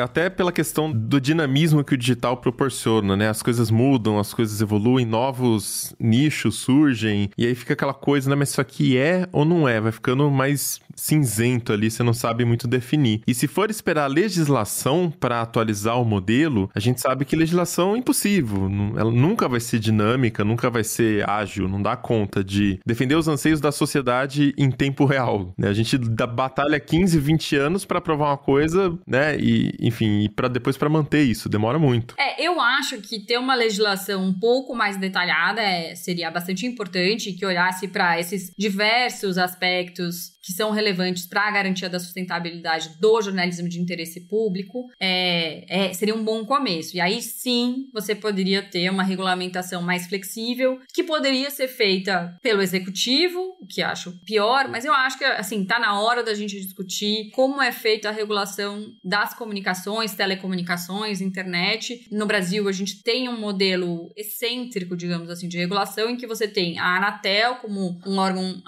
Até pela questão do dinamismo que o digital proporciona, né? As coisas mudam, as coisas evoluem, novos nichos surgem, e aí fica aquela coisa, né? Mas isso aqui é ou não é? Vai ficando mais cinzento ali, você não sabe muito definir. E se for esperar legislação pra atualizar o modelo, a gente sabe que legislação é impossível. Ela nunca vai ser dinâmica, nunca vai ser ágil, não dá conta de defender os anseios da sociedade em tempo real, né? A gente batalha 15, 20 anos pra aprovar uma coisa, né? E, enfim, depois pra manter isso, demora muito. Eu acho que ter uma legislação um pouco mais detalhada seria bastante importante, que olhasse pra esses diversos aspectos que são relevantes para a garantia da sustentabilidade do jornalismo de interesse público, seria um bom começo. E aí sim, você poderia ter uma regulamentação mais flexível, que poderia ser feita pelo executivo, o que acho pior, mas eu acho que, assim, tá na hora da gente discutir como é feita a regulação das comunicações, telecomunicações, internet. No Brasil, a gente tem um modelo excêntrico, digamos assim, de regulação, em que você tem a Anatel como um órgão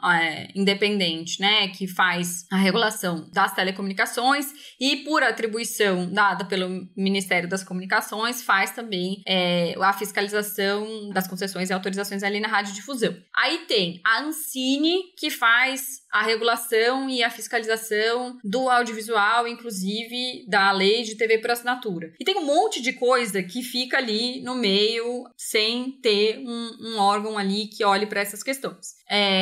independente, né, que faz a regulação das telecomunicações e, por atribuição dada pelo Ministério das Comunicações, faz também a fiscalização das concessões e autorizações ali na radiodifusão. Aí tem a Ancine, que faz a regulação e a fiscalização do audiovisual, inclusive da lei de TV por assinatura. E tem um monte de coisa que fica ali no meio sem ter um órgão ali que olhe para essas questões.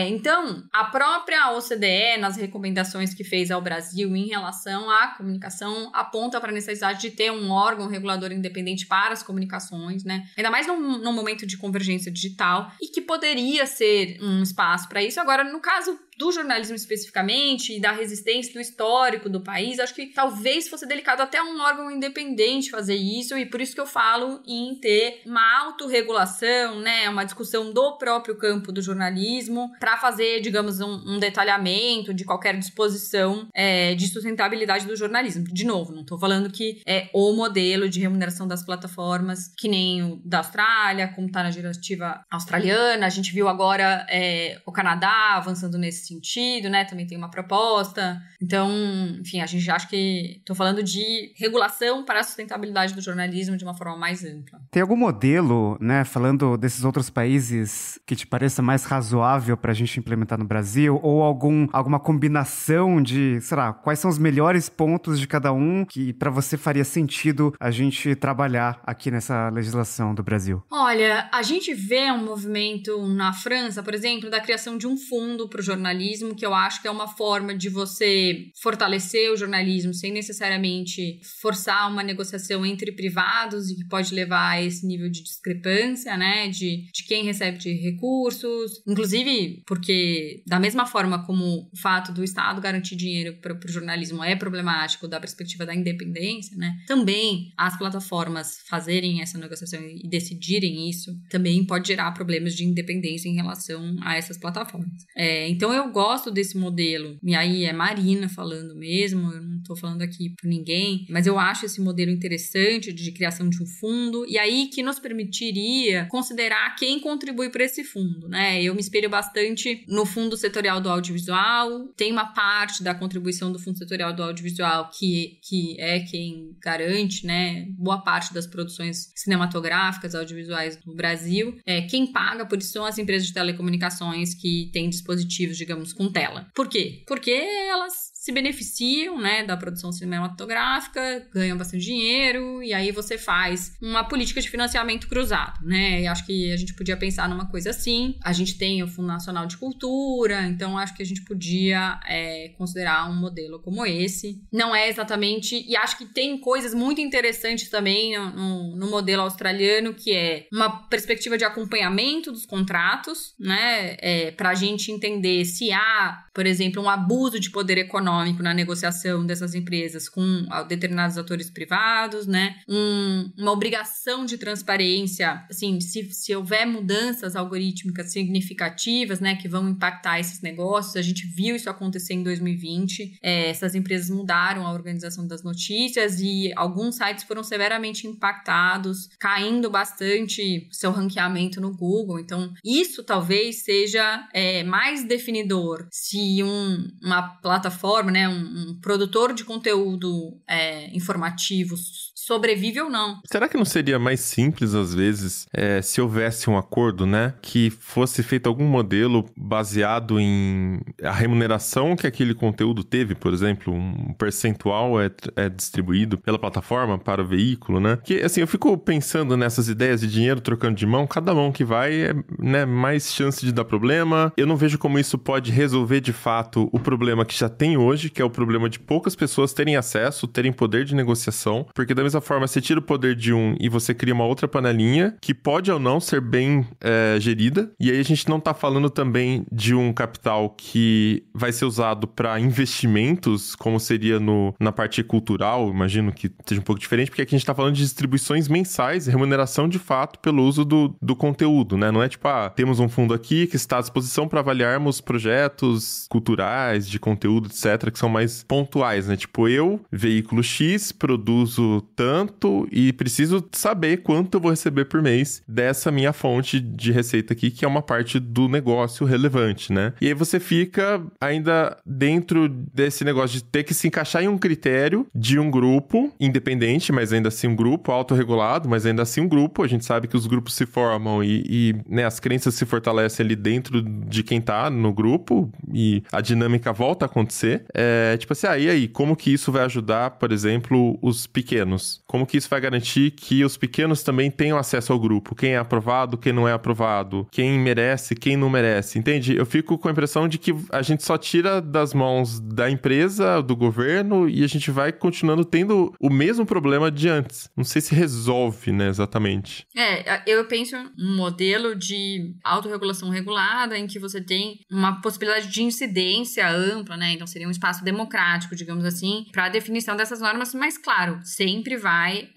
Então, a própria OCDE, nas recomendações que fez ao Brasil em relação à comunicação, aponta para a necessidade de ter um órgão regulador independente para as comunicações, né? Ainda mais num momento de convergência digital, e que poderia ser um espaço para isso. Agora, no caso do jornalismo especificamente e da resistência do histórico do país, acho que talvez fosse delicado até um órgão independente fazer isso, e por isso que eu falo em ter uma autorregulação, né, uma discussão do próprio campo do jornalismo para fazer, digamos, um detalhamento de qualquer disposição de sustentabilidade do jornalismo. De novo, não estou falando que é o modelo de remuneração das plataformas que nem o da Austrália, como está na diretiva australiana. A gente viu agora o Canadá avançando nesse sentido, né? Também tem uma proposta. Então, enfim, a gente acha que estou falando de regulação para a sustentabilidade do jornalismo de uma forma mais ampla. Tem algum modelo, né, falando desses outros países, que te pareça mais razoável para a gente implementar no Brasil? Ou alguma combinação de, sei lá, quais são os melhores pontos de cada um que para você faria sentido a gente trabalhar aqui nessa legislação do Brasil? Olha, a gente vê um movimento na França, por exemplo, da criação de um fundo para o jornalismo, que eu acho que é uma forma de você fortalecer o jornalismo sem necessariamente forçar uma negociação entre privados, e que pode levar a esse nível de discrepância, né, de quem recebe de recursos, inclusive porque da mesma forma como o fato do Estado garantir dinheiro para o jornalismo é problemático da perspectiva da independência, né, também as plataformas fazerem essa negociação e decidirem isso também pode gerar problemas de independência em relação a essas plataformas. Então eu gosto desse modelo, e aí é Marina falando mesmo, eu não estou falando aqui por ninguém, mas eu acho esse modelo interessante de criação de um fundo, e aí que nos permitiria considerar quem contribui para esse fundo, né? Eu me espelho bastante no Fundo Setorial do Audiovisual, tem uma parte da contribuição do Fundo Setorial do Audiovisual que é quem garante, né, boa parte das produções cinematográficas, audiovisuais do Brasil. Quem paga por isso são as empresas de telecomunicações que têm dispositivos, digamos, com tela. Por quê? Porque elas se beneficiam, né, da produção cinematográfica, ganham bastante dinheiro, e aí você faz uma política de financiamento cruzado, né? E acho que a gente podia pensar numa coisa assim. A gente tem o Fundo Nacional de Cultura, então acho que a gente podia considerar um modelo como esse. Não é exatamente... E acho que tem coisas muito interessantes também no modelo australiano, que é uma perspectiva de acompanhamento dos contratos, né? Para a gente entender se há, por exemplo, um abuso de poder econômico na negociação dessas empresas com determinados atores privados, né? Uma obrigação de transparência, assim, se houver mudanças algorítmicas significativas, né, que vão impactar esses negócios. A gente viu isso acontecer em 2020. Essas empresas mudaram a organização das notícias e alguns sites foram severamente impactados, caindo bastante seu ranqueamento no Google. Então, isso talvez seja mais definidor se uma plataforma, né, um produtor de conteúdo informativo sobrevive ou não. Será que não seria mais simples, às vezes, se houvesse um acordo, né? Que fosse feito algum modelo baseado em a remuneração que aquele conteúdo teve, por exemplo, um percentual é distribuído pela plataforma para o veículo, né? Que, assim, eu fico pensando nessas ideias de dinheiro trocando de mão, cada mão que vai né, mais chance de dar problema. Eu não vejo como isso pode resolver, de fato, o problema que já tem hoje, que é o problema de poucas pessoas terem acesso, terem poder de negociação, porque da mesma mesma forma, você tira o poder de um e você cria uma outra panelinha que pode ou não ser bem gerida. E aí a gente não tá falando também de um capital que vai ser usado para investimentos, como seria na parte cultural, imagino que seja um pouco diferente, porque aqui a gente tá falando de distribuições mensais, remuneração de fato pelo uso do conteúdo, né? Não é tipo, temos um fundo aqui que está à disposição para avaliarmos projetos culturais, de conteúdo, etc., que são mais pontuais, né? Tipo, eu, veículo X, produzo tanto e preciso saber quanto eu vou receber por mês dessa minha fonte de receita aqui, que é uma parte do negócio relevante, né? E aí você fica ainda dentro desse negócio de ter que se encaixar em um critério de um grupo independente, mas ainda assim um grupo autorregulado, mas ainda assim um grupo. A gente sabe que os grupos se formam e né, as crenças se fortalecem ali dentro de quem tá no grupo e a dinâmica volta a acontecer. Tipo assim, e aí, como que isso vai ajudar, por exemplo, os pequenos? Como que isso vai garantir que os pequenos também tenham acesso ao grupo? Quem é aprovado, quem não é aprovado? Quem merece, quem não merece? Entende? Eu fico com a impressão de que a gente só tira das mãos da empresa, do governo, e a gente vai continuando tendo o mesmo problema de antes. Não sei se resolve, né, exatamente. Eu penso um modelo de autorregulação regulada em que você tem uma possibilidade de incidência ampla, né? Então seria um espaço democrático, digamos assim, para a definição dessas normas, mas claro, sempre vai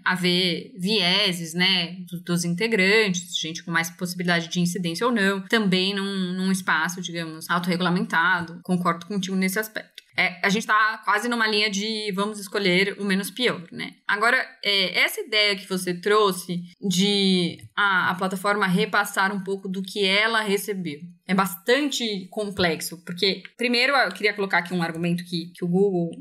haver vieses, né, dos integrantes, gente com mais possibilidade de incidência ou não, também num espaço, digamos, autorregulamentado. Concordo contigo nesse aspecto. A gente tá quase numa linha de vamos escolher o menos pior, né? Agora, essa ideia que você trouxe de a plataforma repassar um pouco do que ela recebeu é bastante complexo, porque, primeiro, eu queria colocar aqui um argumento que o Google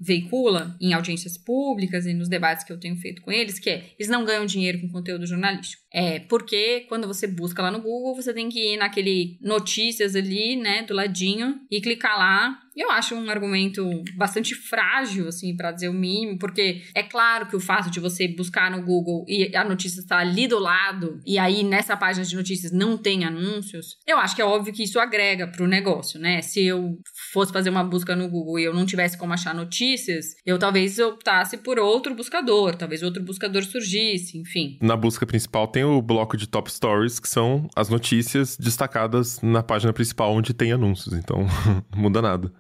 veicula em audiências públicas e nos debates que eu tenho feito com eles, que eles não ganham dinheiro com conteúdo jornalístico. Porque quando você busca lá no Google, você tem que ir naquele notícias ali, né, do ladinho, e clicar lá. Eu acho um argumento bastante frágil, assim, para dizer o mínimo, porque é claro que o fato de você buscar no Google e a notícia está ali do lado, e aí nessa página de notícias não tem anúncios, eu acho que é óbvio que isso agrega pro negócio, né? Se eu fosse fazer uma busca no Google e eu não tivesse como achar notícias, eu talvez optasse por outro buscador, talvez outro buscador surgisse, enfim. Na busca principal tem o bloco de Top Stories, que são as notícias destacadas na página principal onde tem anúncios, então não muda nada.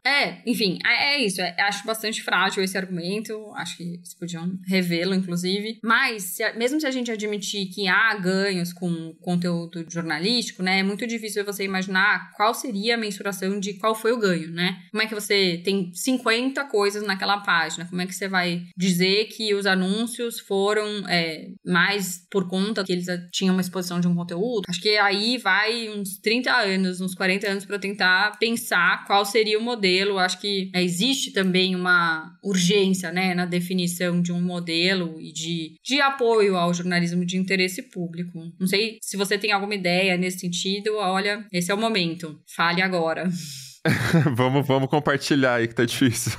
Enfim, é isso. Acho bastante frágil esse argumento. Acho que eles podiam revê-lo, inclusive. Mas, mesmo se a gente admitir que há ganhos com conteúdo jornalístico, né? É muito difícil você imaginar qual seria a mensuração de qual foi o ganho, né? Como é que você tem 50 coisas naquela página? Como é que você vai dizer que os anúncios foram mais por conta que eles tinham uma exposição de um conteúdo? Acho que aí vai uns 30 anos, uns 40 anos para tentar pensar qual seria o modelo. Acho que existe também uma urgência, né, na definição de um modelo e de apoio ao jornalismo de interesse público. Não sei se você tem alguma ideia nesse sentido. Olha, esse é o momento. Fale agora. Vamos compartilhar aí que tá difícil.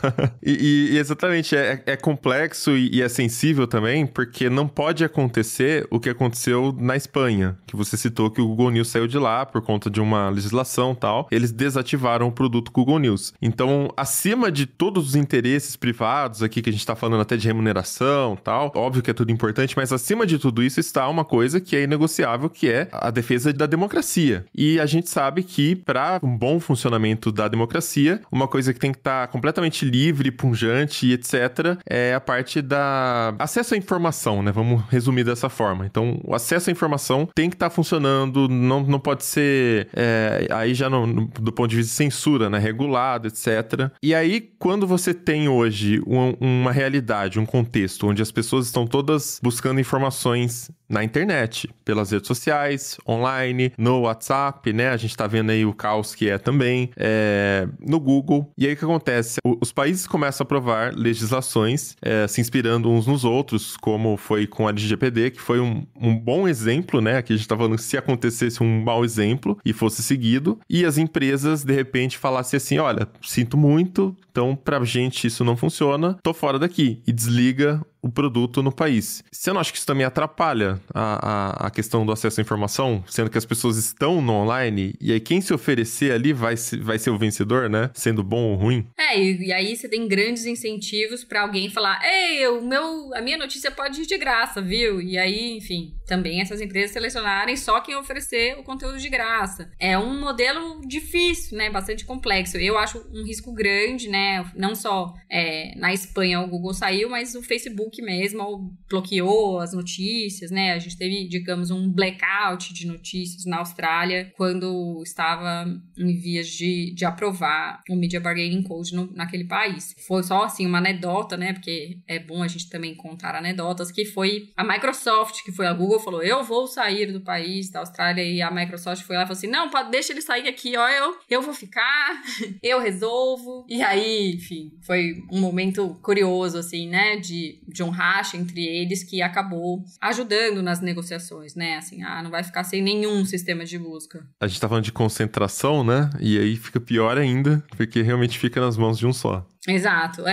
e exatamente, é complexo e é sensível também, porque não pode acontecer o que aconteceu na Espanha, que você citou que o Google News saiu de lá por conta de uma legislação e tal. Eles desativaram o produto Google News. Então, acima de todos os interesses privados aqui, que a gente tá falando até de remuneração e tal, óbvio que é tudo importante, mas acima de tudo isso está uma coisa que é inegociável, que é a defesa da democracia. E a gente sabe que para um bom funcionamento da democracia, uma coisa que tem que estar completamente livre, pungente e etc. é a parte da acesso à informação, né? Vamos resumir dessa forma. Então, o acesso à informação tem que estar funcionando, não pode ser aí já do ponto de vista de censura, né? Regulado, etc. E aí, quando você tem hoje uma realidade, um contexto onde as pessoas estão todas buscando informações na internet, pelas redes sociais, online, no WhatsApp, né? A gente tá vendo aí o caos que é também, no Google. E aí o que acontece? Os países começam a aprovar legislações se inspirando uns nos outros, como foi com a LGPD, que foi um bom exemplo, né? Aqui a gente tá falando que se acontecesse um mau exemplo e fosse seguido, e as empresas, de repente, falassem assim, olha, sinto muito, então pra gente isso não funciona, tô fora daqui. E desliga o produto no país. Você não acha que isso também atrapalha a questão do acesso à informação, sendo que as pessoas estão no online, e aí quem se oferecer ali vai ser o vencedor, né? Sendo bom ou ruim? E aí você tem grandes incentivos pra alguém falar, ei, a minha notícia pode ir de graça, viu? E aí, enfim, também essas empresas selecionarem só quem oferecer o conteúdo de graça. É um modelo difícil, né? Bastante complexo. Eu acho um risco grande, né? Não só na Espanha o Google saiu, mas o Facebook mesmo bloqueou as notícias, né? A gente teve, digamos, um blackout de notícias na Austrália quando estava em vias de aprovar o Media Bargaining Code naquele país. Foi só, assim, uma anedota, né? Porque é bom a gente também contar anedotas, que foi a Microsoft, que foi a Google, falou, eu vou sair do país, da Austrália, e a Microsoft foi lá e falou assim, não, deixa ele sair aqui, ó, eu vou ficar, eu resolvo. E aí, enfim, foi um momento curioso, assim, né, de um racha entre eles que acabou ajudando nas negociações, né, assim, não vai ficar sem nenhum sistema de busca. A gente tá falando de concentração, né, e aí fica pior ainda, porque realmente fica nas mãos de um só. Exato,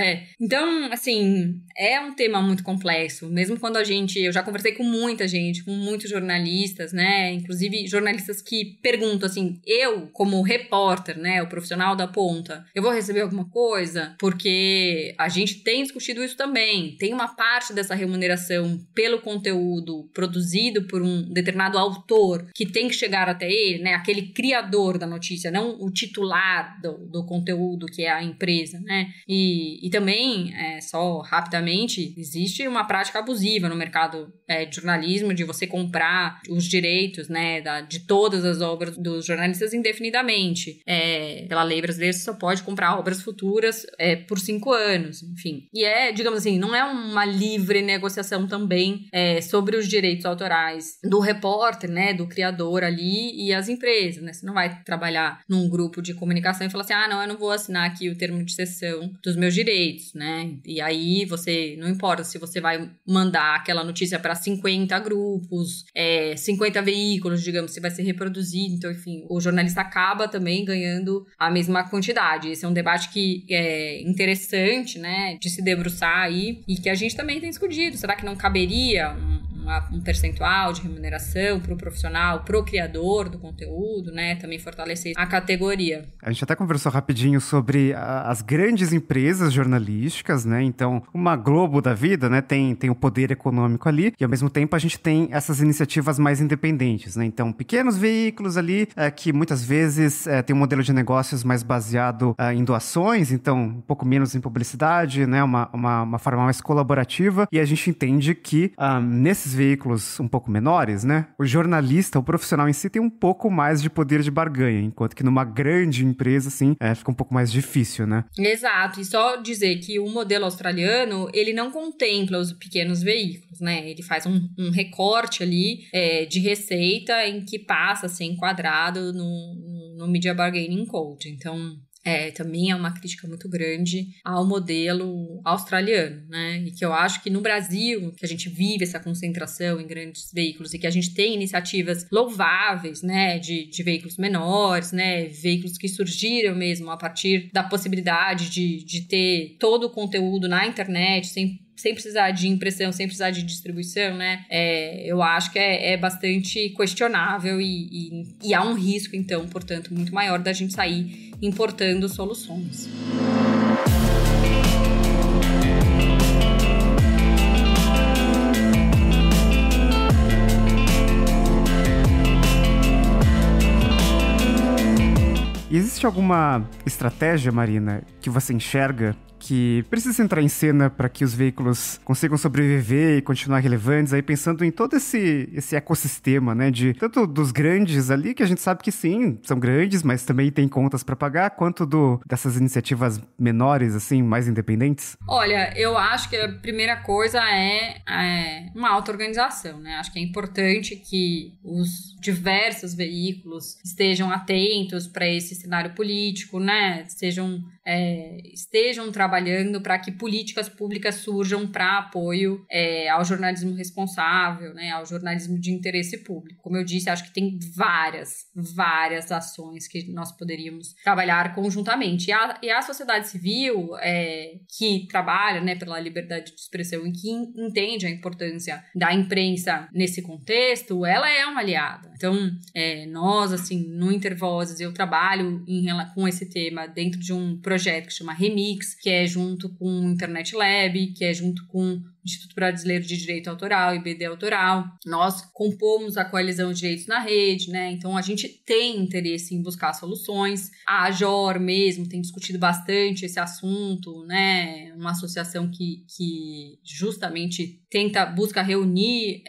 Então, assim, é um tema muito complexo, mesmo quando eu já conversei com muita gente, com muitos jornalistas, né, inclusive jornalistas que perguntam assim, eu, como repórter, né, o profissional da ponta, eu vou receber alguma coisa? Porque a gente tem discutido isso também, tem uma parte dessa remuneração pelo conteúdo produzido por um determinado autor que tem que chegar até ele, né, aquele criador da notícia, não o titular do conteúdo, que é a empresa, né. E também, só rapidamente, existe uma prática abusiva no mercado de jornalismo, de você comprar os direitos, né, de todas as obras dos jornalistas indefinidamente. Pela lei brasileira, você só pode comprar obras futuras por 5 anos, enfim. E digamos assim, não é uma livre negociação também sobre os direitos autorais do repórter, né, do criador ali e as empresas, né? Você não vai trabalhar num grupo de comunicação e falar assim, não, eu não vou assinar aqui o termo de cessão dos meus direitos, né? E aí não importa se você vai mandar aquela notícia para 50 grupos, 50 veículos, digamos, se vai ser reproduzido, então, enfim, o jornalista acaba também ganhando a mesma quantidade. Esse é um debate que é interessante, né, de se debruçar aí e que a gente também tem discutido. Será que não caberia um percentual de remuneração para o profissional, para o criador do conteúdo, né? Também fortalecer a categoria. A gente até conversou rapidinho sobre as grandes empresas jornalísticas, né? Então, uma Globo da vida, né? Tem o poder econômico ali e, ao mesmo tempo, a gente tem essas iniciativas mais independentes, né? Então, pequenos veículos ali que, muitas vezes, tem um modelo de negócios mais baseado em doações, então, um pouco menos em publicidade, né? Uma forma mais colaborativa. E a gente entende que, nesses veículos um pouco menores, né? O jornalista, o profissional em si tem um pouco mais de poder de barganha, enquanto que numa grande empresa, assim, fica um pouco mais difícil, né? Exato, e só dizer que o modelo australiano, ele não contempla os pequenos veículos, né? Ele faz um recorte ali de receita em que passa a ser enquadrado no Media Bargaining Code. Então, também é uma crítica muito grande ao modelo australiano, né? E que eu acho que no Brasil, que a gente vive essa concentração em grandes veículos e que a gente tem iniciativas louváveis, né? De veículos menores, né? Veículos que surgiram mesmo a partir da possibilidade de ter todo o conteúdo na internet, sem precisar de impressão, sem precisar de distribuição, né? Eu acho que é bastante questionável e há um risco, então, portanto, muito maior da gente sair importando soluções. Existe alguma estratégia, Marina, que você enxerga que precisa entrar em cena para que os veículos consigam sobreviver e continuar relevantes, aí pensando em todo esse ecossistema, né, de tanto dos grandes ali, que a gente sabe que sim, são grandes, mas também tem contas para pagar, quanto dessas iniciativas menores, assim, mais independentes? Olha, eu acho que a primeira coisa é uma auto-organização, né? Acho que é importante que os diversos veículos estejam atentos para esse cenário político, né? Estejam trabalhando trabalhando para que políticas públicas surjam para apoio ao jornalismo responsável, né, ao jornalismo de interesse público. Como eu disse, acho que tem várias ações que nós poderíamos trabalhar conjuntamente. E a sociedade civil, que trabalha, né, pela liberdade de expressão e que entende a importância da imprensa nesse contexto, ela é uma aliada. Então, nós, assim, no Intervozes, eu trabalho com esse tema dentro de um projeto que chama Remix, que é junto com o Internet Lab, que é junto com o Instituto Brasileiro de Direito Autoral, IBD Autoral. Nós compomos a Coalizão de Direitos na Rede, né? Então, a gente tem interesse em buscar soluções. A AJOR mesmo tem discutido bastante esse assunto, né? Uma associação que justamente busca reunir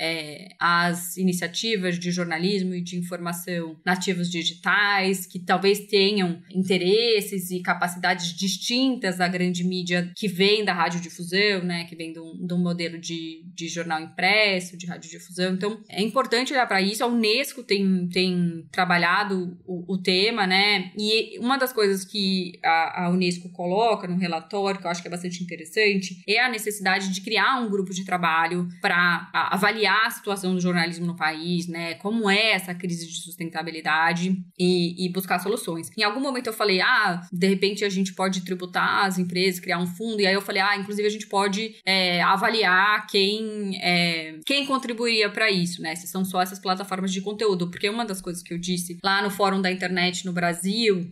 as iniciativas de jornalismo e de informação nativos digitais, que talvez tenham interesses e capacidades distintas da grande mídia que vem da radiodifusão, né? Que vem do modelo de jornal impresso, de radiodifusão. Então, é importante olhar para isso. A Unesco tem trabalhado o tema, né? E uma das coisas que a Unesco coloca no relatório, que eu acho que é bastante interessante, é a necessidade de criar um grupo de trabalho para avaliar a situação do jornalismo no país, né? Como é essa crise de sustentabilidade e buscar soluções. Em algum momento eu falei, de repente a gente pode tributar as empresas, criar um fundo, e aí eu falei, inclusive a gente pode avaliar quem contribuiria para isso, né? Se são só essas plataformas de conteúdo, porque uma das coisas que eu disse lá no Fórum da Internet no Brasil,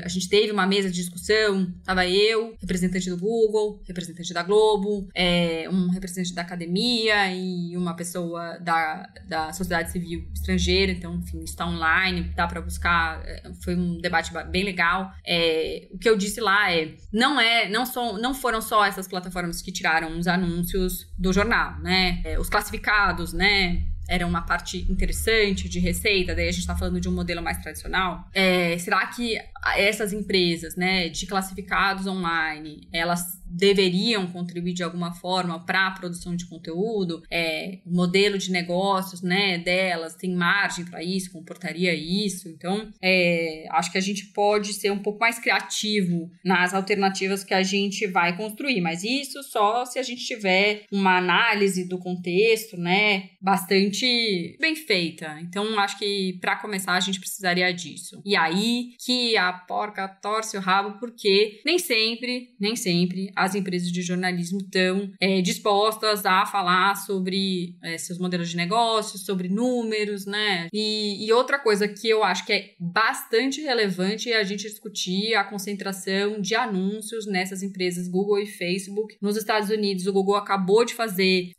a gente teve uma mesa de discussão, tava eu, representante do Google, representante da Globo, um representante da academia e uma pessoa da sociedade civil estrangeira, então, enfim, está online, dá para buscar, foi um debate bem legal. O que eu disse lá não foram só essas plataformas que tiraram os anúncios do jornal, né? Os classificados, né? Era uma parte interessante de receita, daí a gente está falando de um modelo mais tradicional. Será que essas empresas, né, de classificados online, elas deveriam contribuir de alguma forma para a produção de conteúdo? O modelo de negócios, né, delas tem margem para isso, comportaria isso? Então, acho que a gente pode ser um pouco mais criativo nas alternativas que a gente vai construir, mas isso só se a gente tiver uma análise do contexto, né, bastante bem feita. Então, acho que para começar a gente precisaria disso. E aí que a porca torce o rabo, porque nem sempre as empresas de jornalismo estão dispostas a falar sobre seus modelos de negócios, sobre números, né? E outra coisa que eu acho que é bastante relevante é a gente discutir a concentração de anúncios nessas empresas Google e Facebook. Nos Estados Unidos, o Google acabou de fazer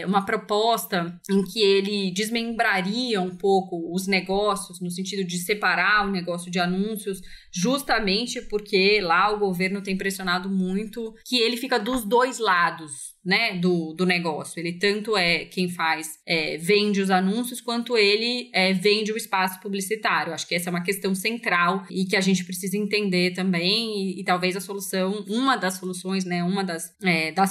uma proposta em que ele desmembraria um pouco os negócios, no sentido de separar o negócio de anúncios, justamente porque lá o governo tem pressionado muito que ele fica dos dois lados, né, do negócio. Ele tanto quem vende os anúncios, quanto ele vende o espaço publicitário. Acho que essa é uma questão central e que a gente precisa entender também, e talvez uma das soluções, né, uma das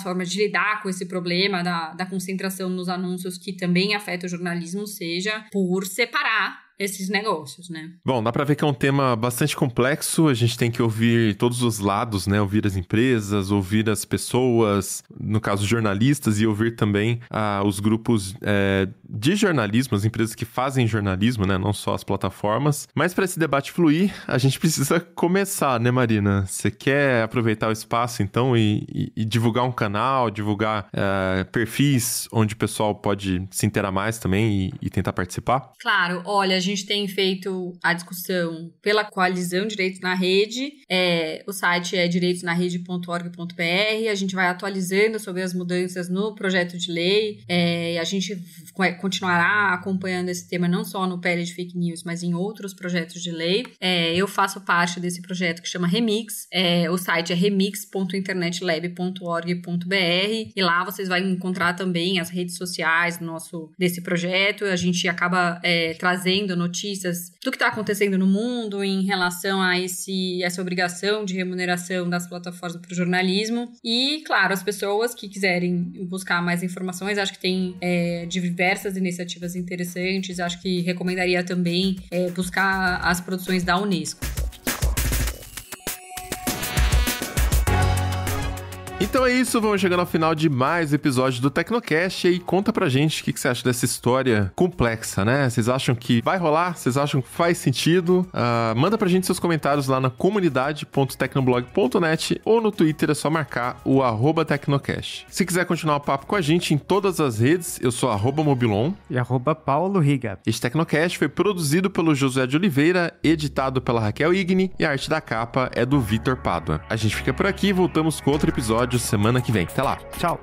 formas de lidar com esse problema da concentração nos anúncios que também afeta o jornalismo seja por separar esses negócios, né? Bom, dá pra ver que é um tema bastante complexo, a gente tem que ouvir todos os lados, né? Ouvir as empresas, ouvir as pessoas, no caso jornalistas, e ouvir também os grupos de jornalismo, as empresas que fazem jornalismo, né? Não só as plataformas. Mas para esse debate fluir, a gente precisa começar, né, Marina? Você quer aproveitar o espaço, então, e divulgar um canal, divulgar perfis onde o pessoal pode se inteirar mais também e tentar participar? Claro, olha, a gente tem feito a discussão pela Coalizão Direitos na Rede, o site é direitosnarede.org.br, a gente vai atualizando sobre as mudanças no projeto de lei, a gente continuará acompanhando esse tema não só no PL de Fake News, mas em outros projetos de lei. Eu faço parte desse projeto que chama Remix, o site é remix.internetlab.org.br, e lá vocês vão encontrar também as redes sociais desse projeto. A gente acaba trazendo notícias do que está acontecendo no mundo em relação a essa obrigação de remuneração das plataformas para o jornalismo. E, claro, as pessoas que quiserem buscar mais informações, acho que tem diversas iniciativas interessantes. Acho que recomendaria também buscar as produções da Unesco. Então é isso, vamos chegando ao final de mais episódio do Tecnocast e conta pra gente o que você acha dessa história complexa, né? Vocês acham que vai rolar? Vocês acham que faz sentido? Manda pra gente seus comentários lá na comunidade.tecnoblog.net ou no Twitter é só marcar o @Tecnocast. Se quiser continuar o papo com a gente em todas as redes, eu sou @Mobilon e @Paulo Riga. Este Tecnocast foi produzido pelo Josué de Oliveira, editado pela Raquel Igni e a arte da capa é do Vitor Pádua. A gente fica por aqui e voltamos com outro episódio semana que vem. Até lá. Tchau.